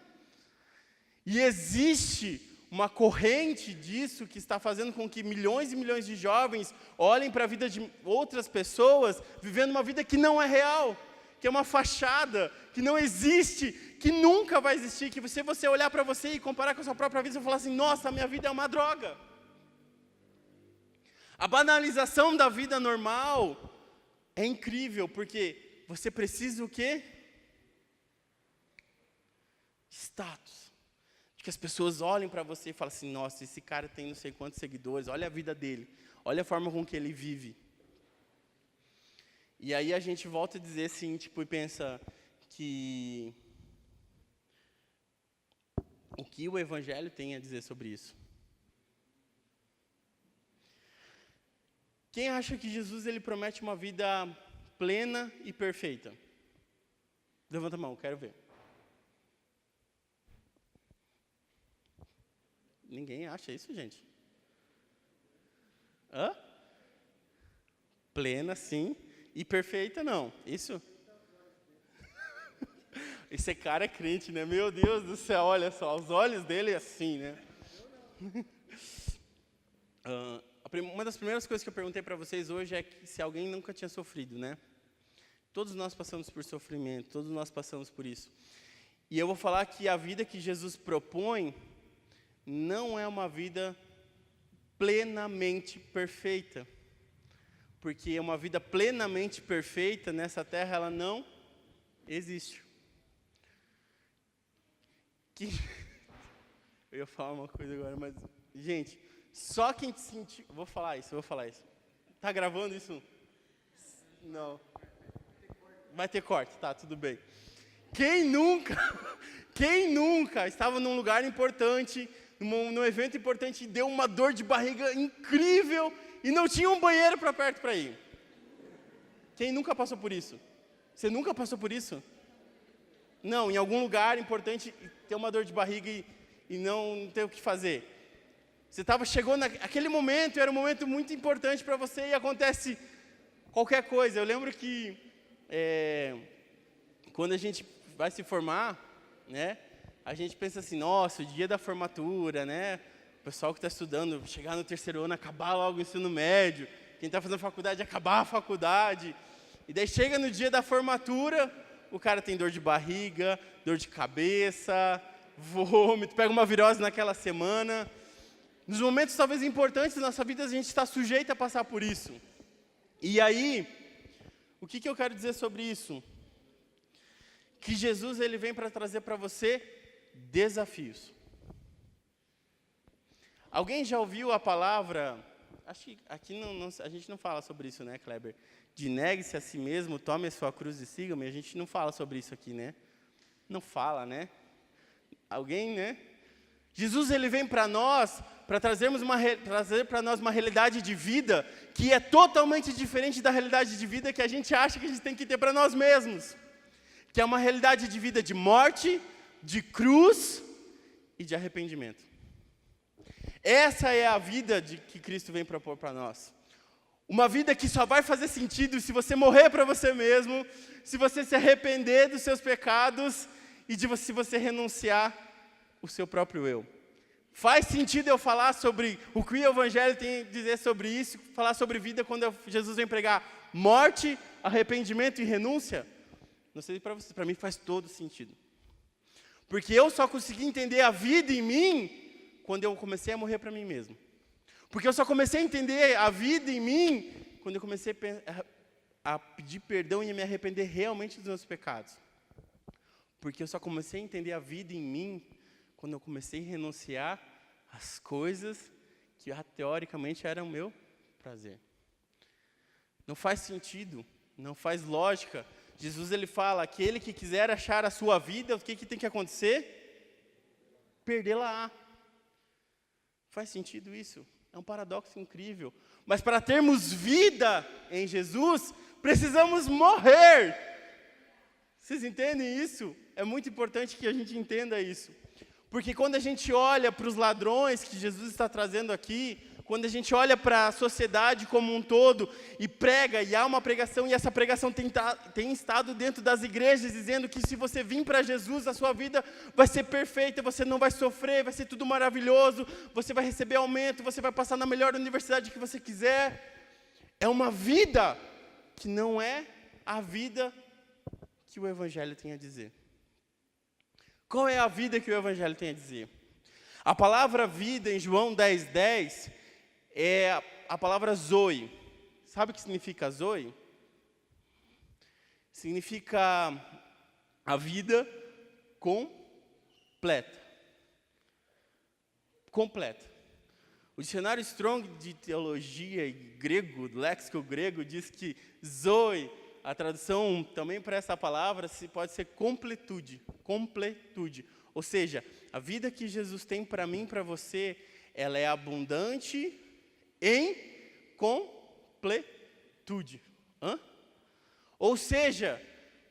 E existe uma corrente disso que está fazendo com que milhões e milhões de jovens olhem para a vida de outras pessoas, vivendo uma vida que não é real, que é uma fachada, que não existe, que nunca vai existir, que se você olhar para você e comparar com a sua própria vida, você vai falar assim, nossa, a minha vida é uma droga. A banalização da vida normal é incrível, porque você precisa o quê? Status. De que as pessoas olhem para você e falem assim, nossa, esse cara tem não sei quantos seguidores, olha a vida dele, olha a forma com que ele vive. E aí a gente volta a dizer assim, tipo, e pensa que o que o Evangelho tem a dizer sobre isso? Quem acha que Jesus ele promete uma vida plena e perfeita? Levanta a mão, quero ver. Ninguém acha isso, gente? Hã? Plena, sim. E perfeita, não. Isso? Esse cara é crente, né? Meu Deus do céu, olha só. Os olhos dele é assim, né? Uma das primeiras coisas que eu perguntei para vocês hoje é que se alguém nunca tinha sofrido, né? Todos nós passamos por sofrimento, todos nós passamos por isso. E eu vou falar que a vida que Jesus propõe não é uma vida plenamente perfeita. Porque uma vida plenamente perfeita nessa terra, ela não existe. Eu ia falar uma coisa agora, mas... Gente, só quem sentiu... Vou falar isso. Tá gravando isso? Não. Vai ter corte, tá, tudo bem. Quem nunca estava num lugar importante, num evento importante, e deu uma dor de barriga incrível e não tinha um banheiro para perto para ir? Quem nunca passou por isso? Você nunca passou por isso? Não, em algum lugar importante, ter uma dor de barriga e não ter o que fazer. Você chegou naquele momento, era um momento muito importante para você e acontece qualquer coisa. Eu lembro que quando a gente vai se formar, né, a gente pensa assim, nossa, o dia da formatura, né, o pessoal que está estudando, chegar no terceiro ano, acabar logo o ensino médio, quem está fazendo faculdade, acabar a faculdade, e daí chega no dia da formatura, o cara tem dor de barriga, dor de cabeça, vômito, pega uma virose naquela semana. Nos momentos talvez importantes da nossa vida, a gente está sujeito a passar por isso. E aí, o que eu quero dizer sobre isso? Que Jesus ele vem para trazer para você desafios. Alguém já ouviu a palavra, acho que aqui a gente não fala sobre isso, né, Kleber? De negue-se a si mesmo, tome a sua cruz e siga-me. A gente não fala sobre isso aqui, né? Não fala, né? Alguém, né? Jesus ele vem para nós, para trazer para nós uma realidade de vida que é totalmente diferente da realidade de vida que a gente acha que a gente tem que ter para nós mesmos. Que é uma realidade de vida de morte, de cruz e de arrependimento. Essa é a vida que Cristo vem propor para nós. Uma vida que só vai fazer sentido se você morrer para você mesmo, se você se arrepender dos seus pecados e se você renunciar o seu próprio eu. Faz sentido eu falar sobre o que o Evangelho tem a dizer sobre isso, falar sobre vida quando Jesus vem pregar morte, arrependimento e renúncia? Não sei para vocês, para mim faz todo sentido. Porque eu só consegui entender a vida em mim quando eu comecei a morrer para mim mesmo. Porque eu só comecei a entender a vida em mim quando eu comecei a pedir perdão e a me arrepender realmente dos meus pecados. Porque eu só comecei a entender a vida em mim quando eu comecei a renunciar às coisas que teoricamente eram o meu prazer. Não faz sentido, não faz lógica. Jesus ele fala, aquele que quiser achar a sua vida, o que tem que acontecer? Perdê-la. Faz sentido isso? É um paradoxo incrível. Mas para termos vida em Jesus, precisamos morrer. Vocês entendem isso? É muito importante que a gente entenda isso. Porque quando a gente olha para os ladrões que Jesus está trazendo aqui, quando a gente olha para a sociedade como um todo e prega, e há uma pregação, e essa pregação tem estado dentro das igrejas, dizendo que se você vir para Jesus, a sua vida vai ser perfeita, você não vai sofrer, vai ser tudo maravilhoso, você vai receber aumento, você vai passar na melhor universidade que você quiser. É uma vida que não é a vida que o Evangelho tem a dizer. Qual é a vida que o Evangelho tem a dizer? A palavra vida em João 10:10 é a palavra zoe. Sabe o que significa zoe? Significa a vida completa. Completa. O dicionário Strong de teologia grego, do léxico grego, diz que zoe, a tradução também para essa palavra pode ser completude. Completude. Ou seja, a vida que Jesus tem para mim e para você, ela é abundante em completude. Ou seja,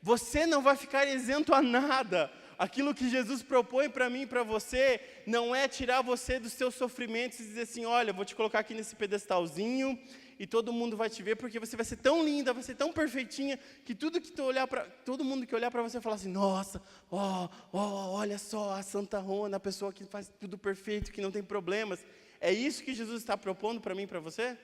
você não vai ficar isento a nada. Aquilo que Jesus propõe para mim e para você não é tirar você dos seus sofrimentos e dizer assim, olha, vou te colocar aqui nesse pedestalzinho e todo mundo vai te ver porque você vai ser tão linda, vai ser tão perfeitinha que todo mundo que olhar para você vai falar assim, nossa, olha só a Santa Rona, a pessoa que faz tudo perfeito, que não tem problemas. É isso que Jesus está propondo para mim e para você?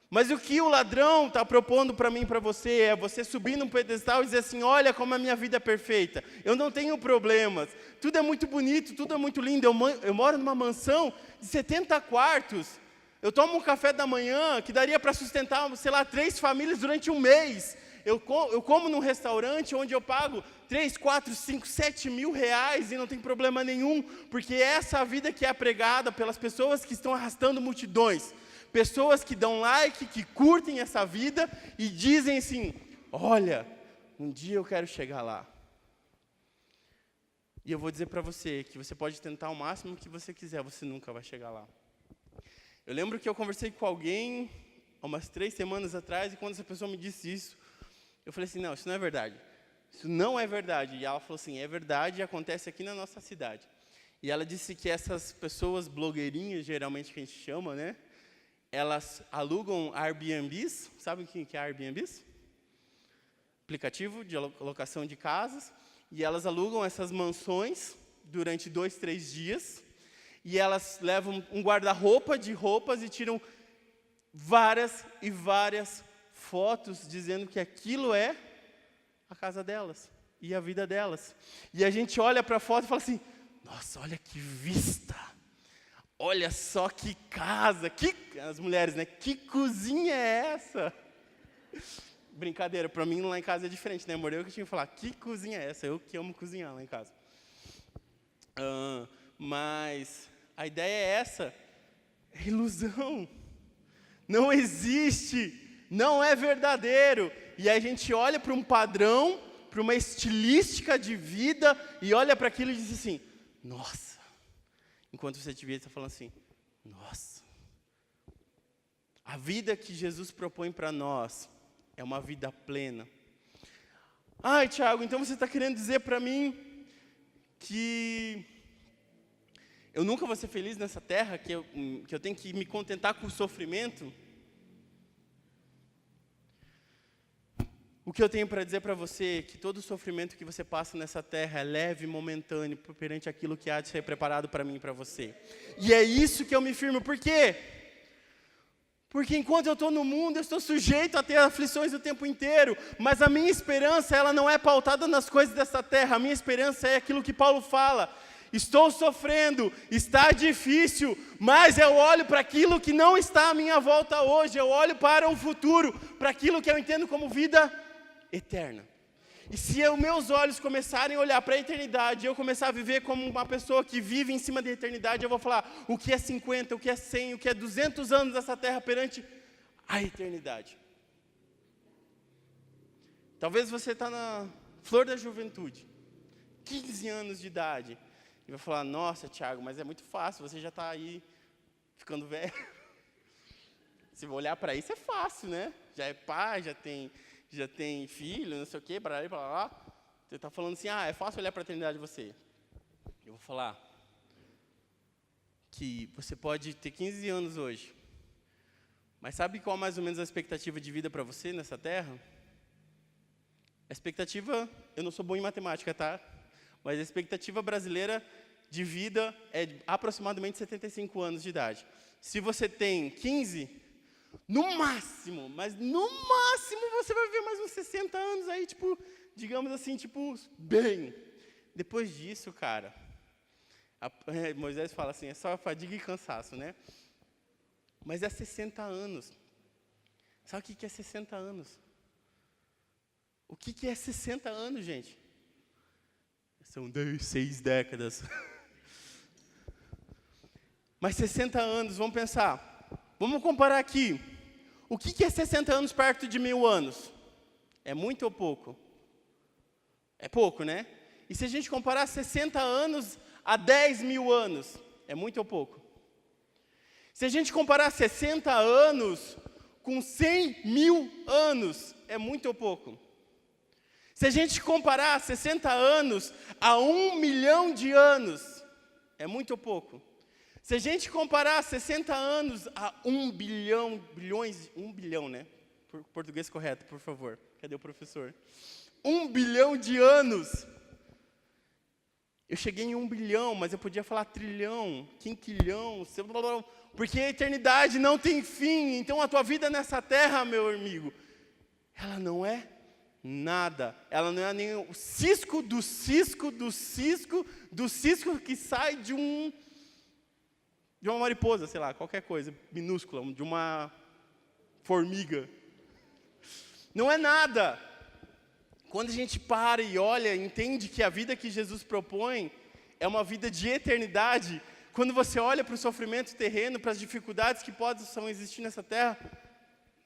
Mas o que o ladrão está propondo para mim e para você é você subir num pedestal e dizer assim, olha como a minha vida é perfeita, eu não tenho problemas, tudo é muito bonito, tudo é muito lindo, eu moro numa mansão de 70 quartos, eu tomo um café da manhã que daria para sustentar, 3 famílias durante um mês, eu como num restaurante onde eu pago 3, 4, 5, 7 mil reais e não tem problema nenhum, porque essa é a vida que é pregada pelas pessoas que estão arrastando multidões. Pessoas que dão like, que curtem essa vida e dizem assim, olha, um dia eu quero chegar lá. E eu vou dizer para você que você pode tentar o máximo que você quiser, você nunca vai chegar lá. Eu lembro que eu conversei com alguém há umas 3 semanas atrás e quando essa pessoa me disse isso, eu falei assim, não, isso não é verdade. Isso não é verdade. E ela falou assim, é verdade e acontece aqui na nossa cidade. E ela disse que essas pessoas blogueirinhas, geralmente que a gente chama, né? Elas alugam Airbnbs, sabe o que é Airbnbs? Aplicativo de locação de casas, e elas alugam essas mansões durante 2, 3 dias, e elas levam um guarda-roupa de roupas e tiram várias e várias fotos dizendo que aquilo é a casa delas e a vida delas. E a gente olha para a foto e fala assim, nossa, olha que vista! olha só que casa, as mulheres, né? Que cozinha é essa? Brincadeira, para mim lá em casa é diferente, né, amor? Eu que tinha que falar, que cozinha é essa? Eu que amo cozinhar lá em casa. Mas a ideia é essa, é ilusão. Não existe, não é verdadeiro. E aí a gente olha para um padrão, para uma estilística de vida, e olha para aquilo e diz assim, nossa. Enquanto você devia estar falando assim, nossa. A vida que Jesus propõe para nós é uma vida plena. Ai, Tiago, então você está querendo dizer para mim que eu nunca vou ser feliz nessa terra, que eu tenho que me contentar com o sofrimento? O que eu tenho para dizer para você é que todo o sofrimento que você passa nessa terra é leve e momentâneo perante aquilo que há de ser preparado para mim e para você. E é isso que eu me firmo. Por quê? Porque enquanto eu estou no mundo, eu estou sujeito a ter aflições o tempo inteiro. Mas a minha esperança, ela não é pautada nas coisas dessa terra. A minha esperança é aquilo que Paulo fala. Estou sofrendo, está difícil, mas eu olho para aquilo que não está à minha volta hoje. Eu olho para o futuro, para aquilo que eu entendo como vida eterna. E se os meus olhos começarem a olhar para a eternidade, eu começar a viver como uma pessoa que vive em cima da eternidade, eu vou falar o que é 50, o que é 100, o que é 200 anos dessa terra perante a eternidade. Talvez você está na flor da juventude, 15 anos de idade, e vai falar, nossa, Tiago, mas é muito fácil, você já está aí ficando velho. Se olhar para isso é fácil, né? Já é pai, já tem filho, não sei o quê, para lá. Você está falando assim, é fácil olhar para a eternidade de você. Eu vou falar que você pode ter 15 anos hoje, mas sabe qual mais ou menos a expectativa de vida para você nessa terra? A expectativa, eu não sou bom em matemática, tá? Mas a expectativa brasileira de vida é de aproximadamente 75 anos de idade. Se você tem 15, no máximo, mas no máximo você vai viver mais uns 60 anos aí, tipo, digamos assim, tipo, bem. Depois disso, cara, Moisés fala assim, é só fadiga e cansaço, né? Mas é 60 anos. Sabe o que é 60 anos? O que é 60 anos, gente? São 6 décadas. Mas 60 anos, vamos pensar. Vamos comparar aqui. O que é 60 anos perto de 1000 anos? É muito ou pouco? É pouco, né? E se a gente comparar 60 anos a 10 mil anos? É muito ou pouco? Se a gente comparar 60 anos com 100 mil anos? É muito ou pouco? Se a gente comparar 60 anos a 1 milhão de anos? É muito ou pouco? Se a gente comparar 60 anos a 1 bilhão, né? Português correto, por favor. Cadê o professor? 1 bilhão de anos. Eu cheguei em 1 bilhão, mas eu podia falar trilhão, quinquilhão, porque a eternidade não tem fim. Então a tua vida nessa terra, meu amigo, ela não é nada. Ela não é nem o cisco do cisco do cisco do cisco que sai de uma mariposa, sei lá, qualquer coisa minúscula, de uma formiga. Não é nada. Quando a gente para e olha, entende que a vida que Jesus propõe é uma vida de eternidade, quando você olha para o sofrimento terreno, para as dificuldades que possam existir nessa terra,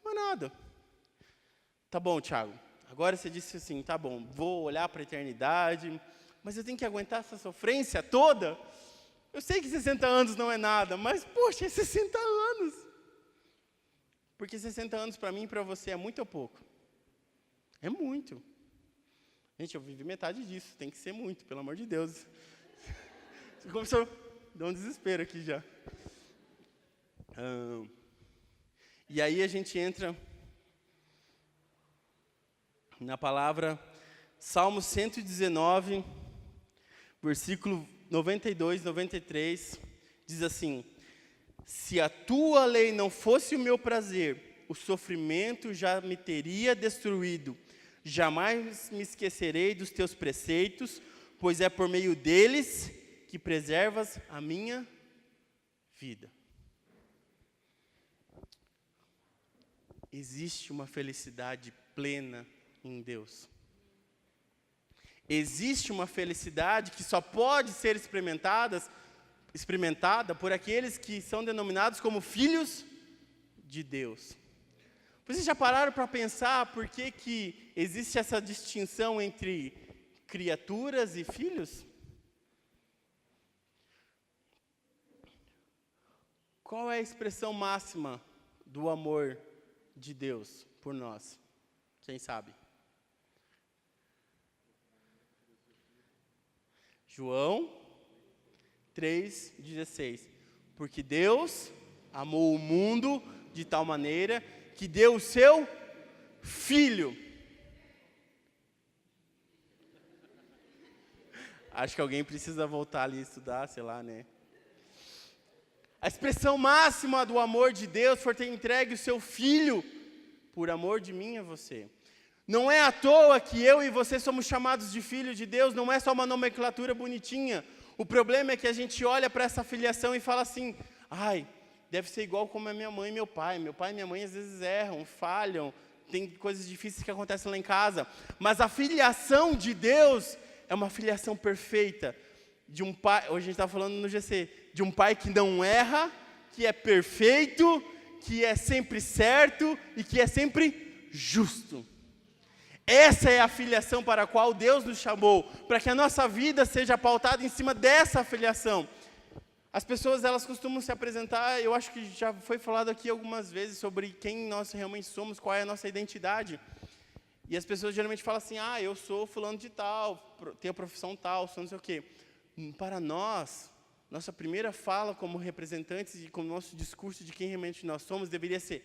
não é nada. Tá bom, Tiago, agora você disse assim, tá bom, vou olhar para a eternidade, mas eu tenho que aguentar essa sofrência toda? Eu sei que 60 anos não é nada, mas, poxa, é 60 anos. Porque 60 anos para mim e para você é muito ou pouco? É muito. Gente, eu vivi metade disso, tem que ser muito, pelo amor de Deus. Você começou a dar um desespero aqui já. E aí a gente entra na palavra Salmo 119, versículo 92, 93, diz assim: se a tua lei não fosse o meu prazer, o sofrimento já me teria destruído. Jamais me esquecerei dos teus preceitos, pois é por meio deles que preservas a minha vida. Existe uma felicidade plena em Deus. Existe uma felicidade que só pode ser experimentada por aqueles que são denominados como filhos de Deus. Vocês já pararam para pensar por que existe essa distinção entre criaturas e filhos? Qual é a expressão máxima do amor de Deus por nós? Quem sabe? João 3,16. Porque Deus amou o mundo de tal maneira que deu o seu Filho. Acho que alguém precisa voltar ali e estudar, sei lá, né? A expressão máxima do amor de Deus foi ter entregue o seu Filho por amor de mim e você. Não é à toa que eu e você somos chamados de filhos de Deus, não é só uma nomenclatura bonitinha. O problema é que a gente olha para essa filiação e fala assim, ai, deve ser igual como é minha mãe e meu pai. Meu pai e minha mãe às vezes erram, falham, tem coisas difíceis que acontecem lá em casa. Mas a filiação de Deus é uma filiação perfeita. De um pai, hoje a gente está falando no GC, de um pai que não erra, que é perfeito, que é sempre certo e que é sempre justo. Essa é a filiação para a qual Deus nos chamou, para que a nossa vida seja pautada em cima dessa filiação. As pessoas, elas costumam se apresentar, eu acho que já foi falado aqui algumas vezes sobre quem nós realmente somos, qual é a nossa identidade. E as pessoas geralmente falam assim, eu sou fulano de tal, tenho a profissão tal, sou não sei o quê. Para nós, nossa primeira fala como representantes e como nosso discurso de quem realmente nós somos deveria ser,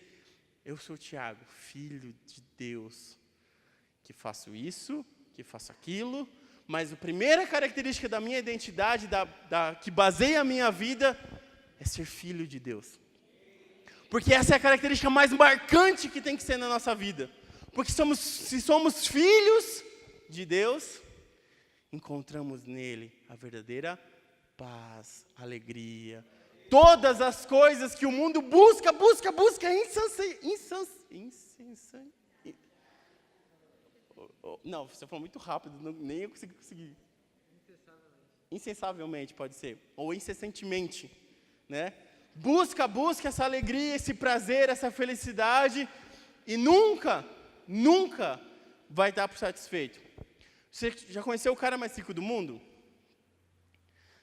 eu sou Tiago, filho de Deus, que faço isso, que faço aquilo, mas a primeira característica da minha identidade, que baseia a minha vida, é ser filho de Deus. Porque essa é a característica mais marcante que tem que ser na nossa vida. Porque se somos filhos de Deus, encontramos nele a verdadeira paz, alegria. Todas as coisas que o mundo busca Não, você falou muito rápido, nem eu consegui. Insensavelmente pode ser, ou incessantemente, né? Busca essa alegria, esse prazer, essa felicidade, e nunca vai estar por satisfeito. Você já conheceu o cara mais rico do mundo?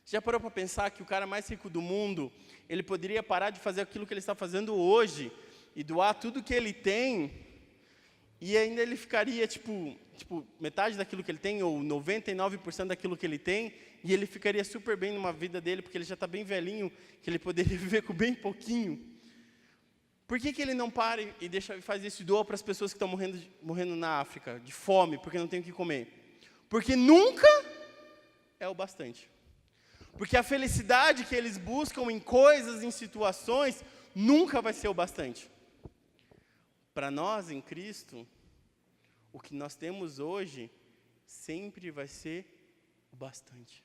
Você já parou para pensar que o cara mais rico do mundo, ele poderia parar de fazer aquilo que ele está fazendo hoje, e doar tudo que ele tem, e ainda ele ficaria, tipo, metade daquilo que ele tem, ou 99% daquilo que ele tem, e ele ficaria super bem numa vida dele, porque ele já está bem velhinho, que ele poderia viver com bem pouquinho. Por que ele não para e faz isso e doa para as pessoas que estão morrendo na África, de fome, porque não tem o que comer? Porque nunca é o bastante. Porque a felicidade que eles buscam em coisas, em situações, nunca vai ser o bastante. Para nós, em Cristo, o que nós temos hoje sempre vai ser o bastante.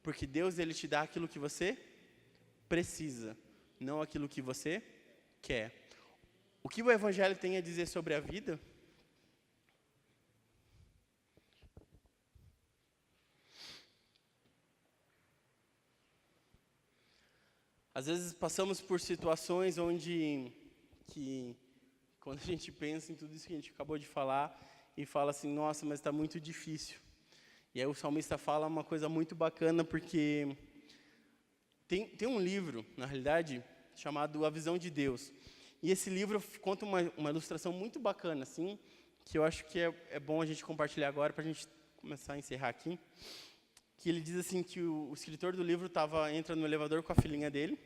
Porque Deus, Ele te dá aquilo que você precisa, não aquilo que você quer. O que o Evangelho tem a dizer sobre a vida? Às vezes passamos por situações onde quando a gente pensa em tudo isso que a gente acabou de falar, e fala assim, nossa, mas está muito difícil. E aí o salmista fala uma coisa muito bacana, porque tem um livro, na realidade, chamado A Visão de Deus. E esse livro conta uma ilustração muito bacana, assim, que eu acho que é bom a gente compartilhar agora, para a gente começar a encerrar aqui. Que ele diz assim, que o escritor do livro entra no elevador com a filhinha dele,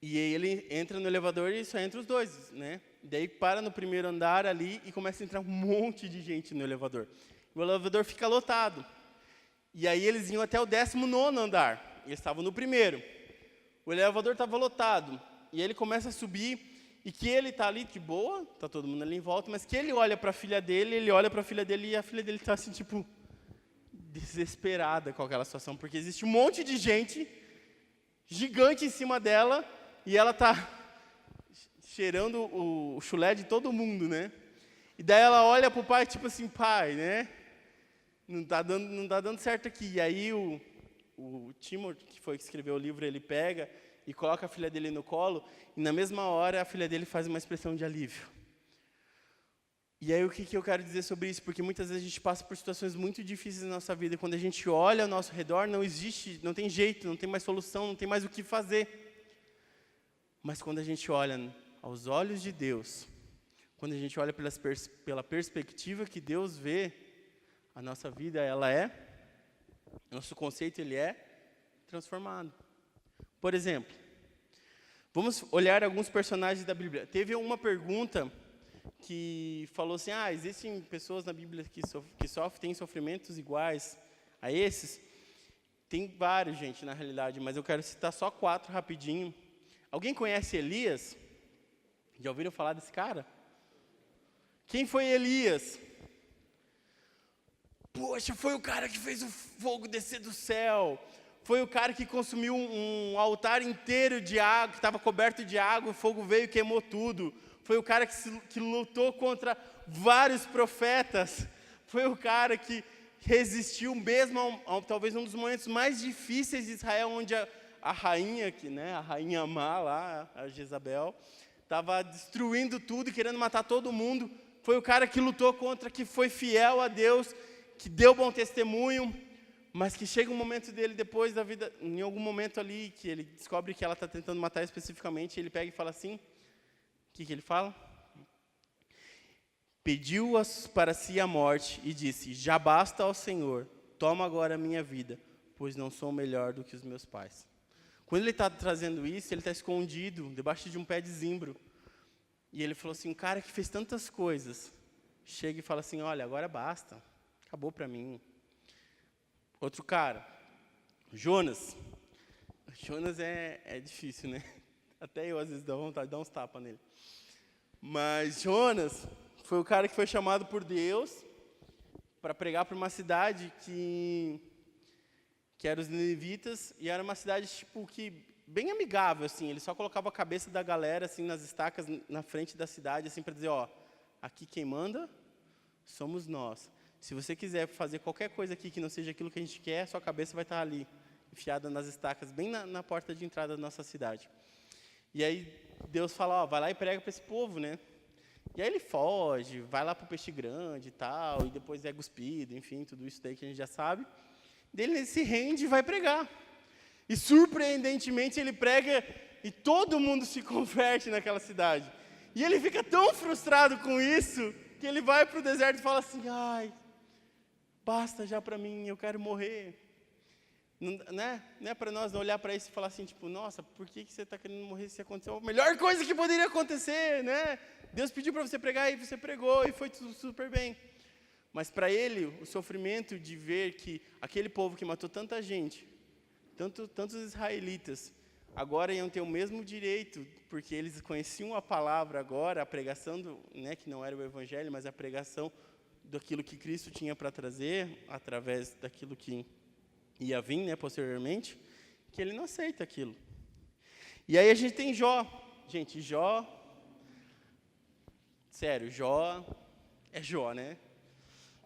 e aí ele entra no elevador e só entra os dois, né? Daí para no primeiro andar ali e começa a entrar um monte de gente no elevador. O elevador fica lotado. E aí eles iam até o 19º andar. E eles estavam no primeiro. O elevador estava lotado. E ele começa a subir. E que ele está ali de boa, está todo mundo ali em volta, mas que ele olha para a filha dele, e a filha dele está assim, tipo, desesperada com aquela situação. Porque existe um monte de gente gigante em cima dela, e ela tá cheirando o chulé de todo mundo, né? E daí ela olha pro pai, tipo assim, pai, né? Não tá dando certo aqui. E aí o Timothy, que foi que escreveu o livro, ele pega e coloca a filha dele no colo, e na mesma hora a filha dele faz uma expressão de alívio. E aí o que eu quero dizer sobre isso? Porque muitas vezes a gente passa por situações muito difíceis na nossa vida, e quando a gente olha ao nosso redor, não existe, não tem jeito, não tem mais solução, não tem mais o que fazer. Mas quando a gente olha aos olhos de Deus, quando a gente olha pela perspectiva que Deus vê, a nossa vida, nosso conceito, ele é transformado. Por exemplo, vamos olhar alguns personagens da Bíblia. Teve uma pergunta que falou assim, existem pessoas na Bíblia que têm sofrimentos iguais a esses? Tem vários, gente, na realidade, mas eu quero citar só 4 rapidinho. Alguém conhece Elias? Já ouviram falar desse cara? Quem foi Elias? Poxa, foi o cara que fez o fogo descer do céu. Foi o cara que consumiu um altar inteiro de água, que estava coberto de água, o fogo veio e queimou tudo. Foi o cara que lutou contra vários profetas. Foi o cara que resistiu mesmo talvez um dos momentos mais difíceis de Israel, onde a rainha, a rainha má lá, a Jezabel, estava destruindo tudo e querendo matar todo mundo. Foi o cara que lutou contra, que foi fiel a Deus, que deu bom testemunho, mas que chega um momento dele depois da vida, em algum momento ali, que ele descobre que ela está tentando matar especificamente, ele pega e fala assim, o que ele fala? Pediu para si a morte e disse, já basta ao Senhor, toma agora a minha vida, pois não sou melhor do que os meus pais. Quando ele está trazendo isso, ele está escondido, debaixo de um pé de zimbro. E ele falou assim, um cara que fez tantas coisas, chega e fala assim, olha, agora basta, acabou para mim. Outro cara, Jonas. Jonas é difícil, né? Até eu, às vezes, dá vontade de dar uns tapas nele. Mas Jonas foi o cara que foi chamado por Deus para pregar para uma cidade que era os ninivitas, e era uma cidade, tipo, bem amigável, assim. Ele só colocava a cabeça da galera, assim, nas estacas, na frente da cidade, assim, para dizer, aqui quem manda somos nós. Se você quiser fazer qualquer coisa aqui que não seja aquilo que a gente quer, sua cabeça vai estar ali, enfiada nas estacas, bem na porta de entrada da nossa cidade. E aí Deus fala, vai lá e prega para esse povo, né? E aí ele foge, vai lá para o peixe grande e tal, e depois é cuspido, enfim, tudo isso daí que a gente já sabe. Daí ele se rende e vai pregar. E surpreendentemente ele prega e todo mundo se converte naquela cidade. E ele fica tão frustrado com isso, que ele vai para o deserto e fala assim, basta já para mim, eu quero morrer. Não é para nós olhar para isso e falar assim, tipo, nossa, por que você está querendo morrer se aconteceu a melhor coisa que poderia acontecer, né? Deus pediu para você pregar e você pregou e foi tudo super bem. Mas para ele, o sofrimento de ver que aquele povo que matou tanta gente, tantos israelitas, agora iam ter o mesmo direito, porque eles conheciam a palavra agora, a pregação, que não era o evangelho, mas a pregação daquilo que Cristo tinha para trazer, através daquilo que ia vir, posteriormente, que ele não aceita aquilo. E aí a gente tem Jó. Gente, Jó, sério, Jó é Jó, né?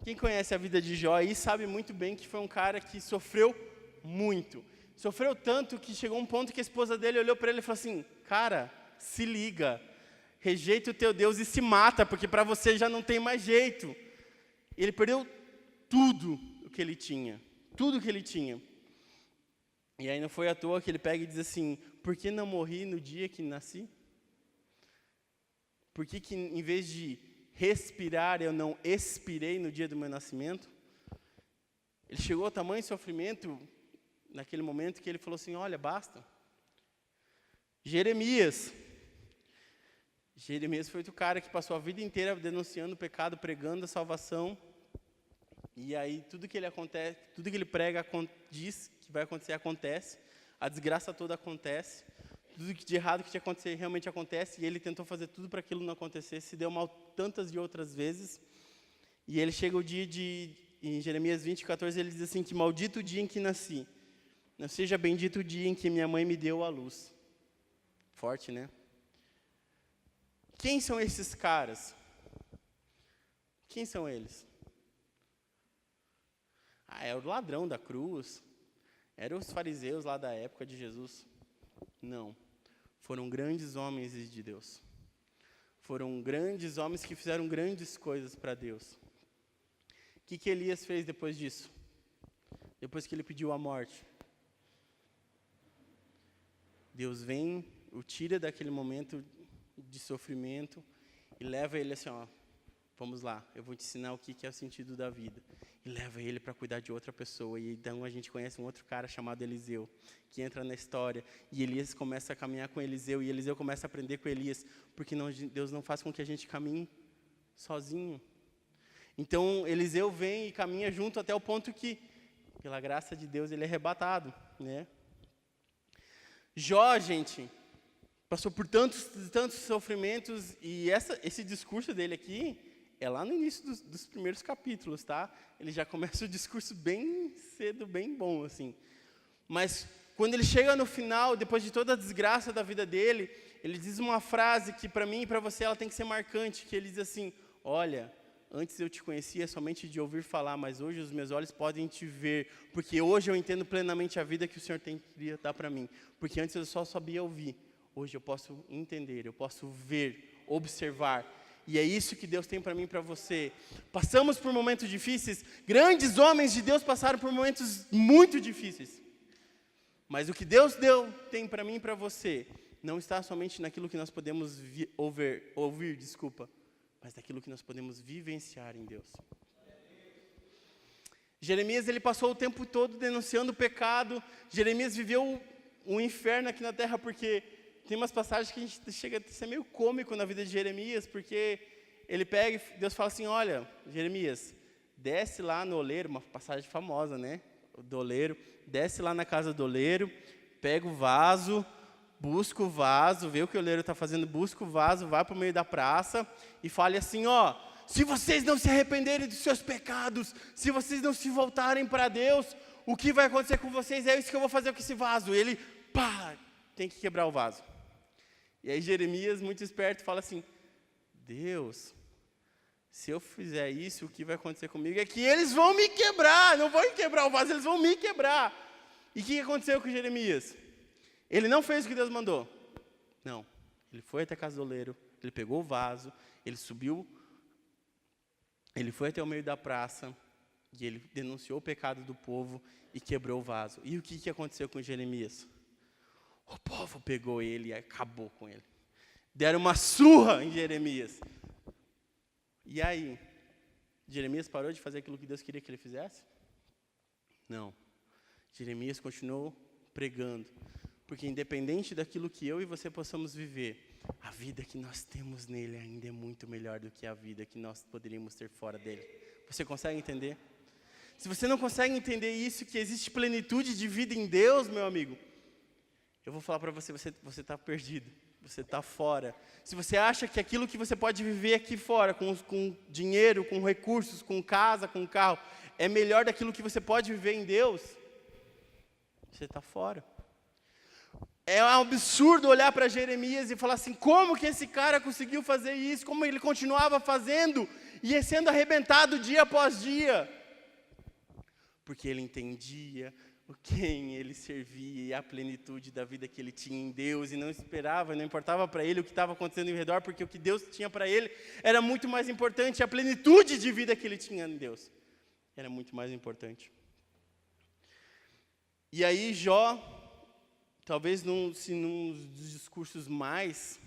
Quem conhece a vida de Jó aí sabe muito bem que foi um cara que sofreu muito. Sofreu tanto que chegou um ponto que a esposa dele olhou para ele e falou assim, cara, se liga, rejeita o teu Deus e se mata, porque para você já não tem mais jeito. Ele perdeu tudo o que ele tinha. Tudo que ele tinha. E aí não foi à toa que ele pega e diz assim, por que não morri no dia que nasci? Por que em vez de respirar, eu não expirei no dia do meu nascimento? Ele chegou ao tamanho de sofrimento, naquele momento, que ele falou assim, olha, basta. Jeremias foi o cara que passou a vida inteira denunciando o pecado, pregando a salvação. E aí tudo que ele prega, diz que vai acontecer, acontece. A desgraça toda acontece. Tudo de errado que tinha acontecido realmente acontece, e ele tentou fazer tudo para aquilo não acontecer, se deu mal tantas e outras vezes. E ele chega o dia em Jeremias 20, 14, ele diz assim, que maldito o dia em que nasci, Não seja bendito o dia em que minha mãe me deu a luz. Forte, né? Quem são esses caras? Quem são eles? É o ladrão da cruz. Eram os fariseus lá da época de Jesus. Não. Foram grandes homens de Deus. Foram grandes homens que fizeram grandes coisas para Deus. O que Elias fez depois disso? Depois que ele pediu a morte? Deus vem, o tira daquele momento de sofrimento e leva ele assim, ó, vamos lá, eu vou te ensinar o que é o sentido da vida. E leva ele para cuidar de outra pessoa. E então a gente conhece um outro cara chamado Eliseu, que entra na história. E Elias começa a caminhar com Eliseu, e Eliseu começa a aprender com Elias, porque Deus não faz com que a gente caminhe sozinho. Então Eliseu vem e caminha junto até o ponto que, pela graça de Deus, ele é arrebatado, né? Jó, gente, passou por tantos sofrimentos, e esse discurso dele aqui é lá no início dos primeiros capítulos, tá? Ele já começa o discurso bem cedo, bem bom, assim. Mas quando ele chega no final, depois de toda a desgraça da vida dele, ele diz uma frase que para mim e para você ela tem que ser marcante, que ele diz assim: olha, antes eu te conhecia somente de ouvir falar, mas hoje os meus olhos podem te ver, porque hoje eu entendo plenamente a vida que o Senhor queria dar para mim. Porque antes eu só sabia ouvir, hoje eu posso entender, eu posso ver, observar. E é isso que Deus tem para mim e para você. Passamos por momentos difíceis, grandes homens de Deus passaram por momentos muito difíceis. Mas o que Deus tem para mim e para você, não está somente naquilo que nós podemos ouvir, mas naquilo que nós podemos vivenciar em Deus. Jeremias, ele passou o tempo todo denunciando o pecado. Jeremias viveu um inferno aqui na terra, porque tem umas passagens que a gente chega a ser meio cômico na vida de Jeremias, porque ele pega e Deus fala assim: olha, Jeremias, desce lá no oleiro, uma passagem famosa, né? Do oleiro, desce lá na casa do oleiro, pega o vaso, busca o vaso, vê o que o oleiro está fazendo, busca o vaso, vai para o meio da praça e fale assim: ó, se vocês não se arrependerem dos seus pecados, se vocês não se voltarem para Deus, o que vai acontecer com vocês é isso que eu vou fazer com esse vaso. E ele, tem que quebrar o vaso. E aí Jeremias, muito esperto, fala assim: Deus, se eu fizer isso, o que vai acontecer comigo é que eles vão me quebrar, não vão quebrar o vaso, eles vão me quebrar. E o que aconteceu com Jeremias? Ele não fez o que Deus mandou. Não, ele foi até a casa do oleiro, ele pegou o vaso, ele subiu, ele foi até o meio da praça, e ele denunciou o pecado do povo e quebrou o vaso. E o que aconteceu com Jeremias? O povo pegou ele e acabou com ele. Deram uma surra em Jeremias. E aí, Jeremias parou de fazer aquilo que Deus queria que ele fizesse? Não. Jeremias continuou pregando. Porque independente daquilo que eu e você possamos viver, a vida que nós temos nele ainda é muito melhor do que a vida que nós poderíamos ter fora dele. Você consegue entender? Se você não consegue entender isso, que existe plenitude de vida em Deus, meu amigo, eu vou falar para você, você está perdido, você está fora. Se você acha que aquilo que você pode viver aqui fora, com dinheiro, com recursos, com casa, com carro, é melhor daquilo que você pode viver em Deus, você está fora. É um absurdo olhar para Jeremias e falar assim: como que esse cara conseguiu fazer isso? Como ele continuava fazendo e sendo arrebentado dia após dia? Porque ele entendia quem ele servia e a plenitude da vida que ele tinha em Deus, e não esperava, não importava para ele o que estava acontecendo ao redor, porque o que Deus tinha para ele era muito mais importante, a plenitude de vida que ele tinha em Deus era muito mais importante. E aí Jó, talvez num dos discursos mais,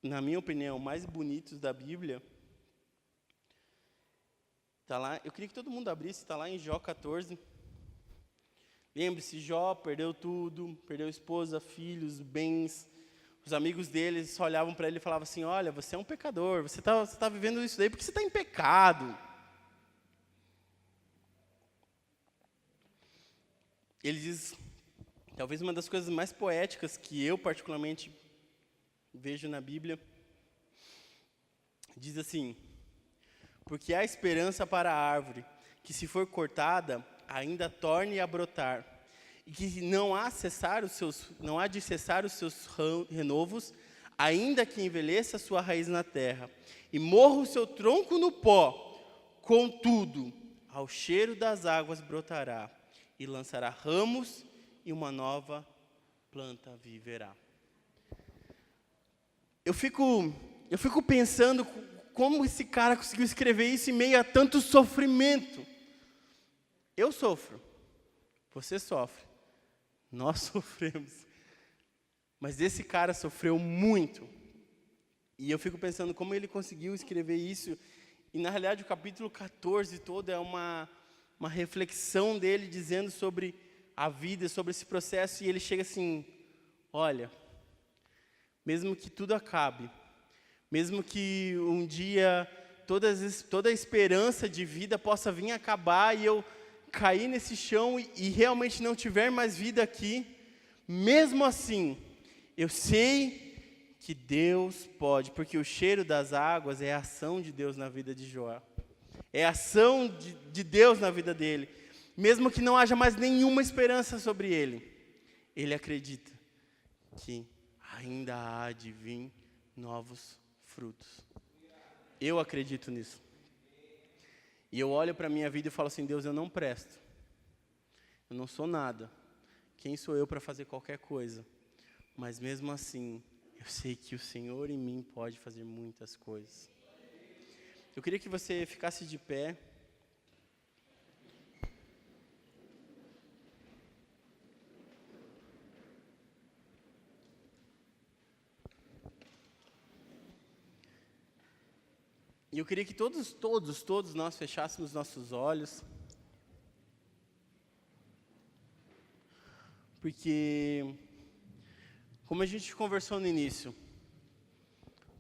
na minha opinião, mais bonitos da Bíblia, está lá, eu queria que todo mundo abrisse, está lá em Jó 14. Lembre-se, Jó perdeu tudo, perdeu esposa, filhos, bens. Os amigos dele só olhavam para ele e falavam assim: olha, você é um pecador, você tá vivendo isso daí porque você está em pecado. Ele diz, talvez uma das coisas mais poéticas que eu particularmente vejo na Bíblia, diz assim: porque há esperança para a árvore, que se for cortada, ainda torne a brotar, e que não há de cessar os seus renovos, ainda que envelheça a sua raiz na terra, e morra o seu tronco no pó, contudo, ao cheiro das águas brotará, e lançará ramos, e uma nova planta viverá. Eu fico pensando como esse cara conseguiu escrever isso em meio a tanto sofrimento. Eu sofro, você sofre, nós sofremos. Mas esse cara sofreu muito. E eu fico pensando como ele conseguiu escrever isso. E na realidade o capítulo 14 todo é uma reflexão dele dizendo sobre a vida, sobre esse processo. E ele chega assim, olha, mesmo que tudo acabe, mesmo que um dia toda a esperança de vida possa vir acabar e eu cair nesse chão e realmente não tiver mais vida aqui, mesmo assim, eu sei que Deus pode, porque o cheiro das águas é a ação de Deus na vida de Jó. É a ação de Deus na vida dele. Mesmo que não haja mais nenhuma esperança sobre ele, ele acredita que ainda há de vir novos frutos. Eu acredito nisso. E eu olho para a minha vida e falo assim, Deus, eu não presto. Eu não sou nada. Quem sou eu para fazer qualquer coisa? Mas mesmo assim, eu sei que o Senhor em mim pode fazer muitas coisas. Eu queria que você ficasse de pé. E eu queria que todos nós fechássemos nossos olhos. Porque, como a gente conversou no início,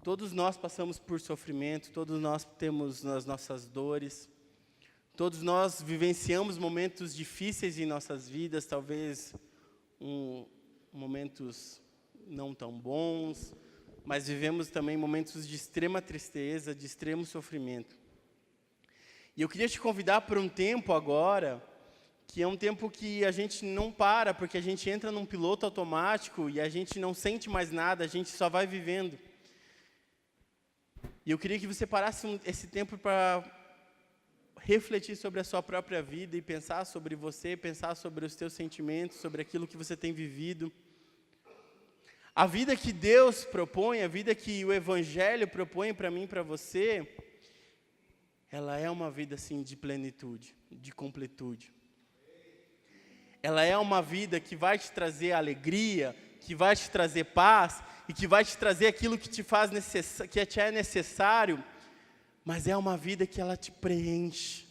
todos nós passamos por sofrimento, todos nós temos as nossas dores, todos nós vivenciamos momentos difíceis em nossas vidas, talvez momentos não tão bons, mas vivemos também momentos de extrema tristeza, de extremo sofrimento. E eu queria te convidar para um tempo agora, que é um tempo que a gente não para, porque a gente entra num piloto automático e a gente não sente mais nada, a gente só vai vivendo. E eu queria que você parasse esse tempo para refletir sobre a sua própria vida e pensar sobre você, pensar sobre os teus sentimentos, sobre aquilo que você tem vivido. A vida que Deus propõe, a vida que o Evangelho propõe para mim e para você, ela é uma vida assim de plenitude, de completude. Ela é uma vida que vai te trazer alegria, que vai te trazer paz e que vai te trazer aquilo que te é necessário, mas é uma vida que ela te preenche.